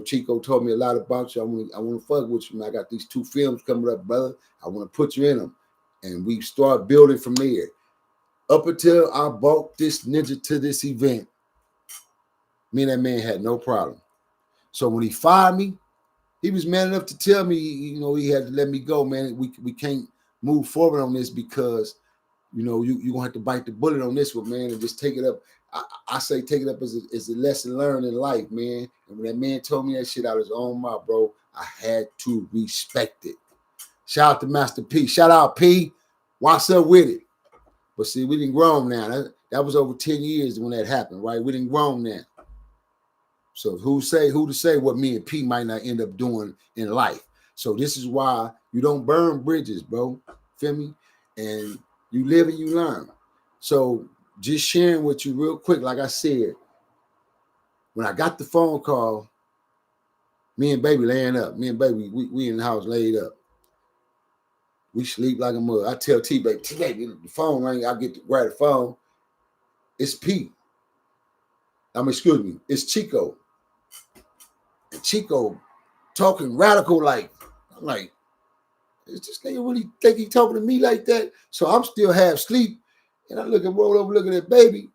Chico told me a lot about you. I want to fuck with you, man. I got these 2 films coming up, brother. I want to put you in them. And we start building from there. Up until I brought this ninja to this event, me and that man had no problem. So when he fired me, he was man enough to tell me, he had to let me go, man. We can't move forward on this because, you're going to have to bite the bullet on this one, man, and just take it up. I say take it up as a lesson learned in life, man. And when that man told me that shit out of his own mouth, bro, I had to respect it. Shout out to Master P. Shout out, P. What's up with it? But see, we done grown now. That was over 10 years when that happened, right? We done grown now. So who to say what me and P might not end up doing in life? So this is why you don't burn bridges, bro. Feel me? And you live and you learn. So just sharing with you real quick, like I said, when I got the phone call, me and baby laying up. Me and baby, we in the house laid up. We sleep like a mother. I tell T-Baby, the phone ring. I get to grab the phone. It's P. Excuse me. It's Chico. And Chico talking radical like, I'm like, is this nigga really think he talking to me like that? So I'm still half asleep. And I roll over, looking at baby.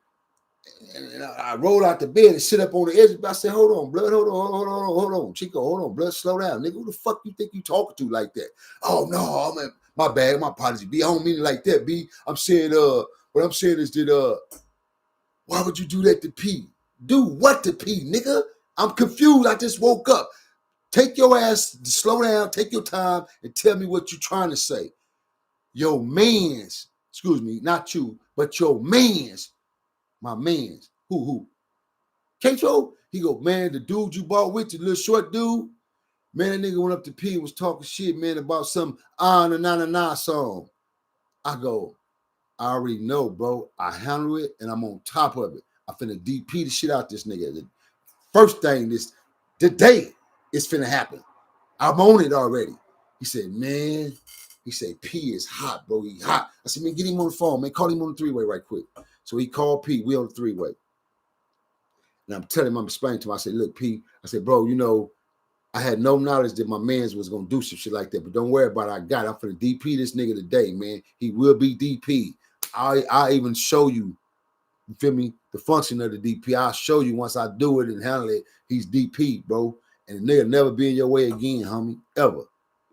And I roll out the bed and sit up on the edge. I said, hold on, blood, hold on. Chico, hold on, blood, slow down. Nigga, who the fuck you think you talking to like that? Oh, no, man, my bad, my apology, B. I don't mean it like that, B. I'm saying, what I'm saying is that, why would you do that to P? Do what to P, nigga? I'm confused. I just woke up. Take your ass, slow down, take your time, and tell me what you're trying to say. Your mans, excuse me, not you, but your mans, my mans. Who? K-Tro? He go, man, the dude you bought with, the little short dude, man, that nigga went up to P and was talking shit, man, about some na na na song. I go, I already know, bro. I handle it and I'm on top of it. I finna DP the shit out this nigga. The first thing today it's finna happen. I'm on it already. He said, man, he said, P is hot, bro. He hot. I said, man, get him on the phone, man. Call him on the three-way right quick. So he called P. We on the three-way. And I'm telling him, I'm explaining to him. I said, look, P. I said, bro, you know, I had no knowledge that my mans was going to do some shit like that. But don't worry about it. I got it. I'm finna DP this nigga today, man. He will be DP. I even show you, you feel me, the function of the DP. I'll show you once I do it and handle it. He's DP, bro. And the nigga never be in your way again, homie, ever.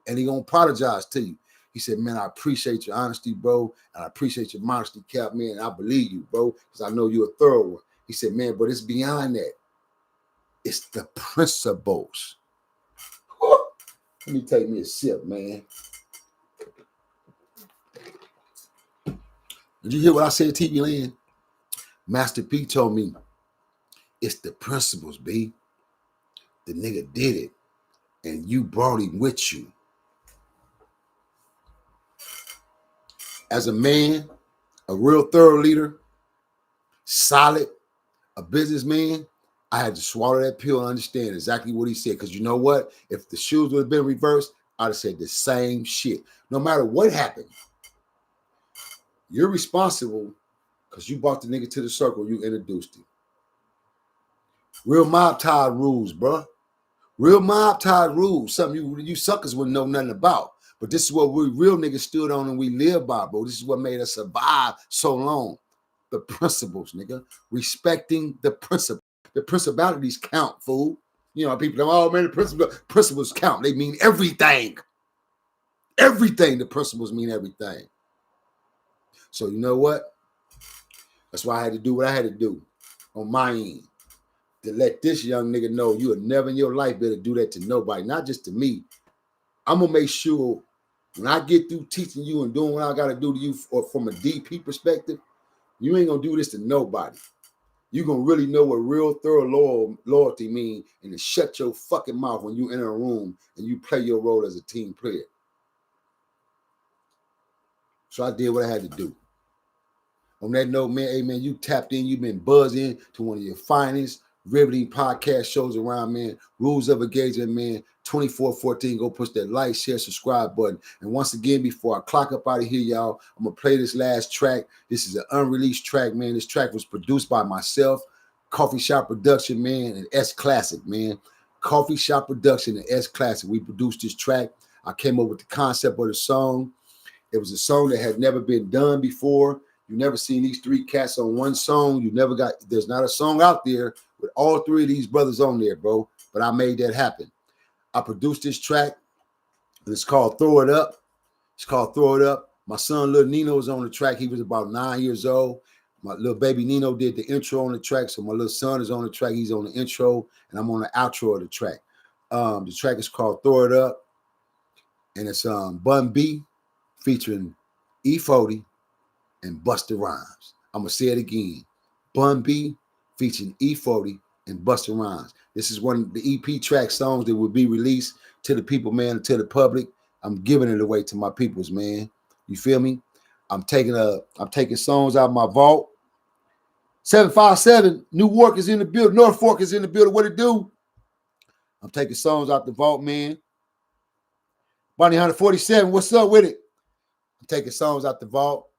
And he gonna apologize to you. He said, man, I appreciate your honesty, bro. And I appreciate your modesty, Cap, man. I believe you, bro, because I know you're a thorough one. He said, man, but it's beyond that. It's the principles. Let me take me a sip, man. Did you hear what I said, TV Land? Master P told me, it's the principles, B. The nigga did it. And you brought him with you. As a man, a real thorough leader, solid, a businessman, I had to swallow that pill and understand exactly what he said. Because you know what? If the shoes would have been reversed, I'd have said the same shit. No matter what happened, you're responsible because you brought the nigga to the circle, you introduced him. Real mob tie rules, bro. Real mob tie rules. Something you suckers wouldn't know nothing about. But this is what we real niggas stood on and we live by, bro. This is what made us survive so long. The principles, nigga. Respecting the principle. The principalities count, fool. You know, people go, oh man, the principles count. They mean everything. Everything. The principles mean everything. So you know what? That's why I had to do what I had to do on my end. To let this young nigga know you would never in your life better do that to nobody, not just to me. I'm gonna make sure when I get through teaching you and doing what I gotta do to you from a DP perspective, you ain't gonna do this to nobody. You're gonna really know what real thorough loyalty means and to shut your fucking mouth when you enter a room and you play your role as a team player. So I did what I had to do. On that note, man, hey man, you tapped in, you've been buzzing to one of your finest riveting podcast shows around, man. Rules of Engagement, man. 2414. Go push that like, share, subscribe button. And once again, before I clock up out of here, y'all, I'm gonna play this last track. This is an unreleased track, man. This track was produced by myself, Coffee Shop Production, man, and S Classic, man. Coffee Shop Production and S Classic. We produced this track. I came up with the concept of the song. It was a song that had never been done before. You never seen these three cats on one song. There's not a song out there with all three of these brothers on there, bro. But I made that happen. I produced this track. It's called Throw It Up. It's called Throw It Up. My son, little Nino, was on the track. He was about 9 years old. My little baby Nino did the intro on the track. So my little son is on the track. He's on the intro, and I'm on the outro of the track. The track is called Throw It Up. And it's Bun B featuring E40 and Busta Rhymes. I'm going to say it again. Bun B featuring E40 and Busta Rhymes. This is one of the EP track songs that will be released to the people, man, to the public. I'm giving it away to my peoples, man. You feel me? I'm taking songs out of my vault. 757, Newark is in the building. North Fork is in the building. What it do? I'm taking songs out the vault, man. Bonnie 147, what's up with it? I'm taking songs out the vault.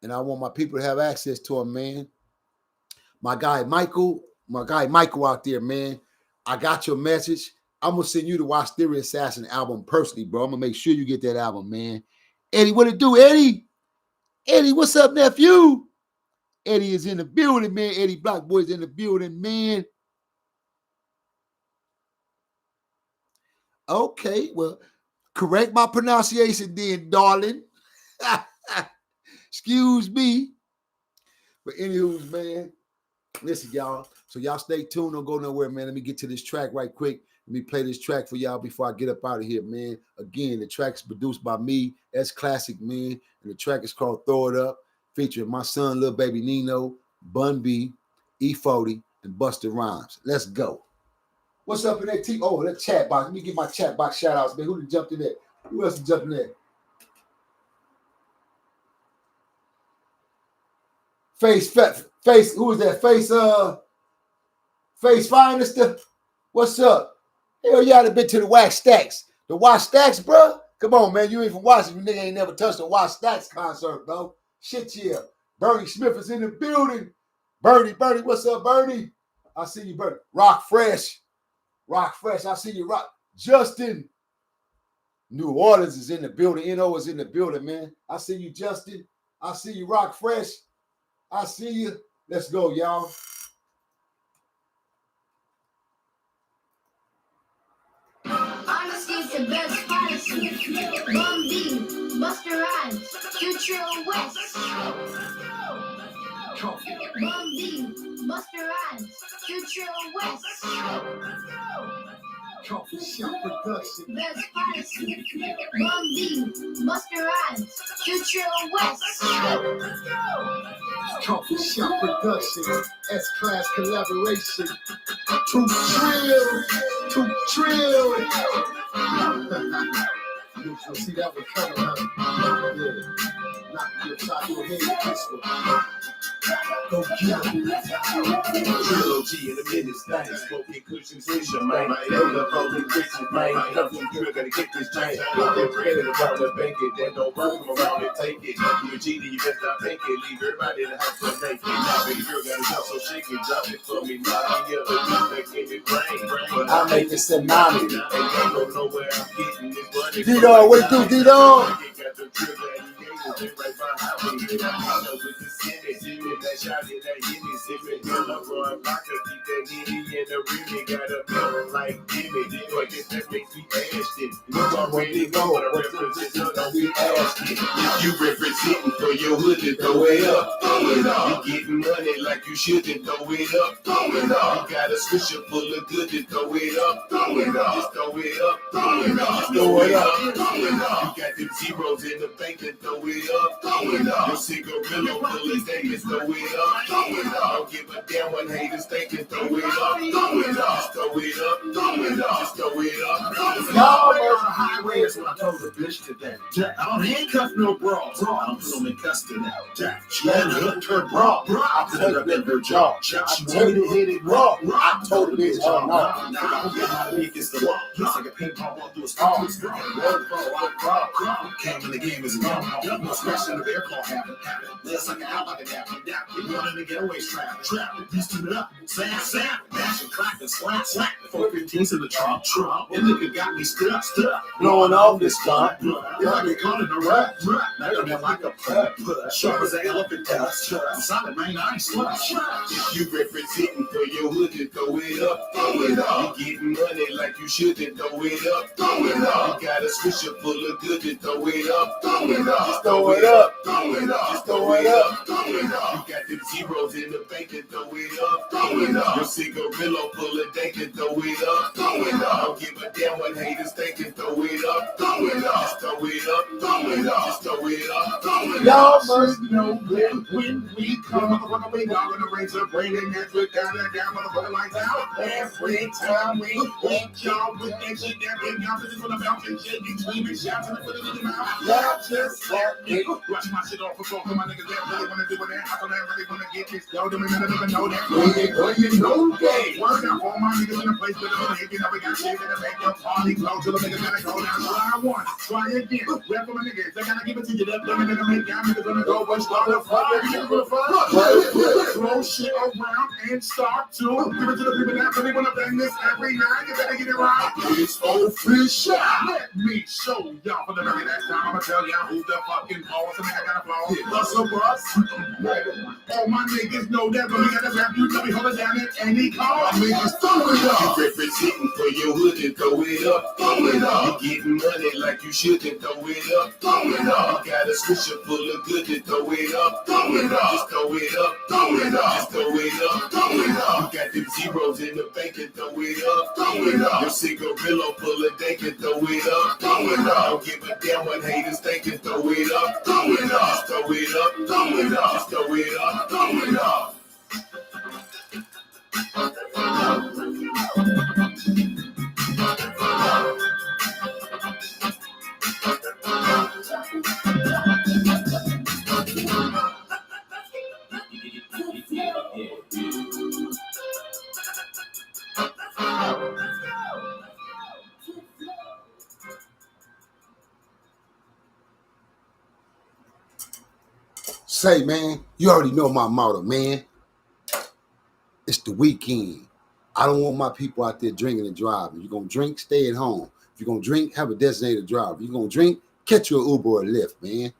And I want my people to have access to them, man. My guy Michael out there, man. I got your message. I'm going to send you the Watch Theory Assassin album personally, bro. I'm going to make sure you get that album, man. Eddie, what it do, Eddie? Eddie, what's up, nephew? Eddie is in the building, man. Eddie Block Boy's in the building, man. Okay, well, correct my pronunciation then, darling. Excuse me. But anywho, man, listen, y'all. So y'all stay tuned. Don't go nowhere, man. Let me get to this track right quick. Let me play this track for y'all before I get up out of here, man. Again, the track's produced by me, S Classic, man. And the track is called Throw It Up, featuring my son, little baby Nino, Bun B, E40, and Busta Rhymes. Let's go. What's up in that team? Oh, that chat box. Let me get my chat box shout outs, man. Who done jumped in there? Who else jumped in there? Face, who is that? Face Finest. What's up? Hell, y'all have been to the Wack Stacks. The Wack Stacks, bro? Come on, man. You ain't from Washington. You nigga ain't never touched a Wack Stacks concert, bro. Shit, yeah. Bernie Smith is in the building. Bernie, what's up, Bernie? I see you, Bernie. Rock Fresh. I see you, Rock. Justin. New Orleans is in the building. NO is in the building, man. I see you, Justin. I see you, Rock Fresh. I see you. Let's go, y'all. Honesty's the best policy. Bum B, Buster Rhymes, Future West. Bum B, Buster Rhymes, Future West. Coffee Shop Production. Best policy. Bum B, Buster Rhymes, Future West. Coffee Shop Production. S-Class collaboration. Too trill. You'll see that one coming, huh? Yeah. Knock your top of your head with this one. Go get it. Trilogy in a minute, thing. Smoking cushions in your mind. Ain't up on the Christian mind. Nothing good, gotta get this chain. They're spreading around the bank it. Then don't run from around and take it. You a GD, you better not take it. Leave everybody in the house to take it. Now, baby girl got a house so shaky. Drop it for me. Now, you back in the brain. But I make it tsunami. ain't gonna know where I'm getting this money. D-Dog, what it do, D-Dog? Got the trigger and he gave it right behind me. I'm with the city. That shot in that Henny, sipping girl up on vodka, keep that Henny in the rim, got a bill like Jimmy, but this that makes me ask it. You already know what I represent, so don't be asking. If you representing for your hood, then throw it up, You getting money like you should, then throw it up, You got a swisher full of good, then throw it up, Just throw it up, Just throw it up, You got them zeros in the bank, then throw it up, Your cigarillo full of days, throw it up. Don't give a damn what haters thinking. Throw it up. Just throw it up. Just throw it up. Y'all on the highway is what I told the bitch today. I don't handcuff no bra. I'm put them in custody. She had hooked her bra. I put it up in her jaw. She wanted to hit it raw. I told the bitch, oh no. I don't get my dick against the wall. Just like a ping pong ball through a skull. Came in the game is gone. No scratching the bear claw happened. Let's suck it out like a dap. You wanted to get away trap. You stood it up. Slam. Dash and clap and slap. 415s in the trunk. And nigga got me stuck. Blowing off this gun. Yeah, they caught in the rut. Now you're like a putt. Sharp as an elephant dust. I'm solid, man. I ain't slush. If you representing for your hood, then throw it up. You getting money like you should, then throw it up. You got a swisher full of good, then throw it up. Just throw it up. Just throw it up. You got them zeros in the bank, then throw it up. Your cigarillo full of dank, then throw it up. Don't give a damn what haters think, then throw it up. Just throw it up. Just throw it up. Y'all must know that when we come, motherfucker, we not gonna raise a brain and that's what down, motherfucker, like that. Every time we hit y'all with that shit, that big y'all just wanna bounce and shit, you screaming, shouting, and putting it in your mouth. Y'all just let me brush my shit off before my niggas that really wanna do it. I don't really wanna get this. Yo, them niggas never know that. You know that. Word up, all my niggas in the place with them. You know we got shit in the make your party close. So the niggas gotta go down. Try once, try again. Rap for my niggas. They gotta give it to you. Them niggas make y'all niggas gonna go, but start a fire. Throw shit around and start to give it to the people that really wanna bang this every night. You better get it right. It's official. Let me show y'all for the very last time. I'ma tell y'all who's the fucking boss. And I gotta blow. Bust a bus. All my niggas know that when we got a rap, you tell me hold it down at any call. Niggas throw it up. You representing for your hood, then throw it up. You getting money like you should, then throw it up. You got a swisher full of good, then throw it up. Just throw it up. Just throw it up. You got them zeros in the bank, and throw it up. Your cigarillo full of dank, and throw it up. Don't give a damn what haters think, and throw it up. Just throw it up. Just throw it up. Throw it up. say, man, you already know my motto, man. It's the weekend. I don't want my people out there drinking and driving. If you're going to drink, stay at home. If you're going to drink, have a designated driver. If you're going to drink, catch your Uber or Lyft, man.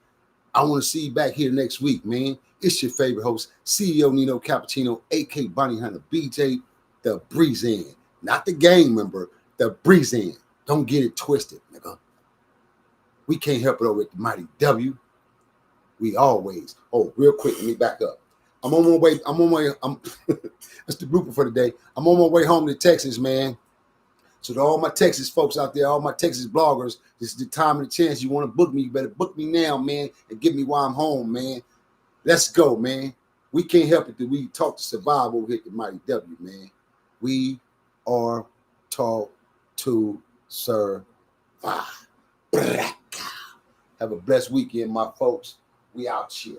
I want to see you back here next week, man. It's your favorite host, CEO Nino Cappucino, a.k.a. Bonnie Hunter, BJ, the Breeze In. Not the gang member, the Breeze In. Don't get it twisted, nigga. We can't help it over at the Mighty W. We always. Oh, real quick, let me back up. I'm on my way. That's the blooper for the day. I'm on my way home to Texas, man. So to all my Texas folks out there, all my Texas bloggers, this is the time and the chance. You want to book me, you better book me now, man, and get me while I'm home, man. Let's go, man. We can't help it that we talk to survive over here at the Mighty W, man. We are taught to survive. Have a blessed weekend, my folks. We out here.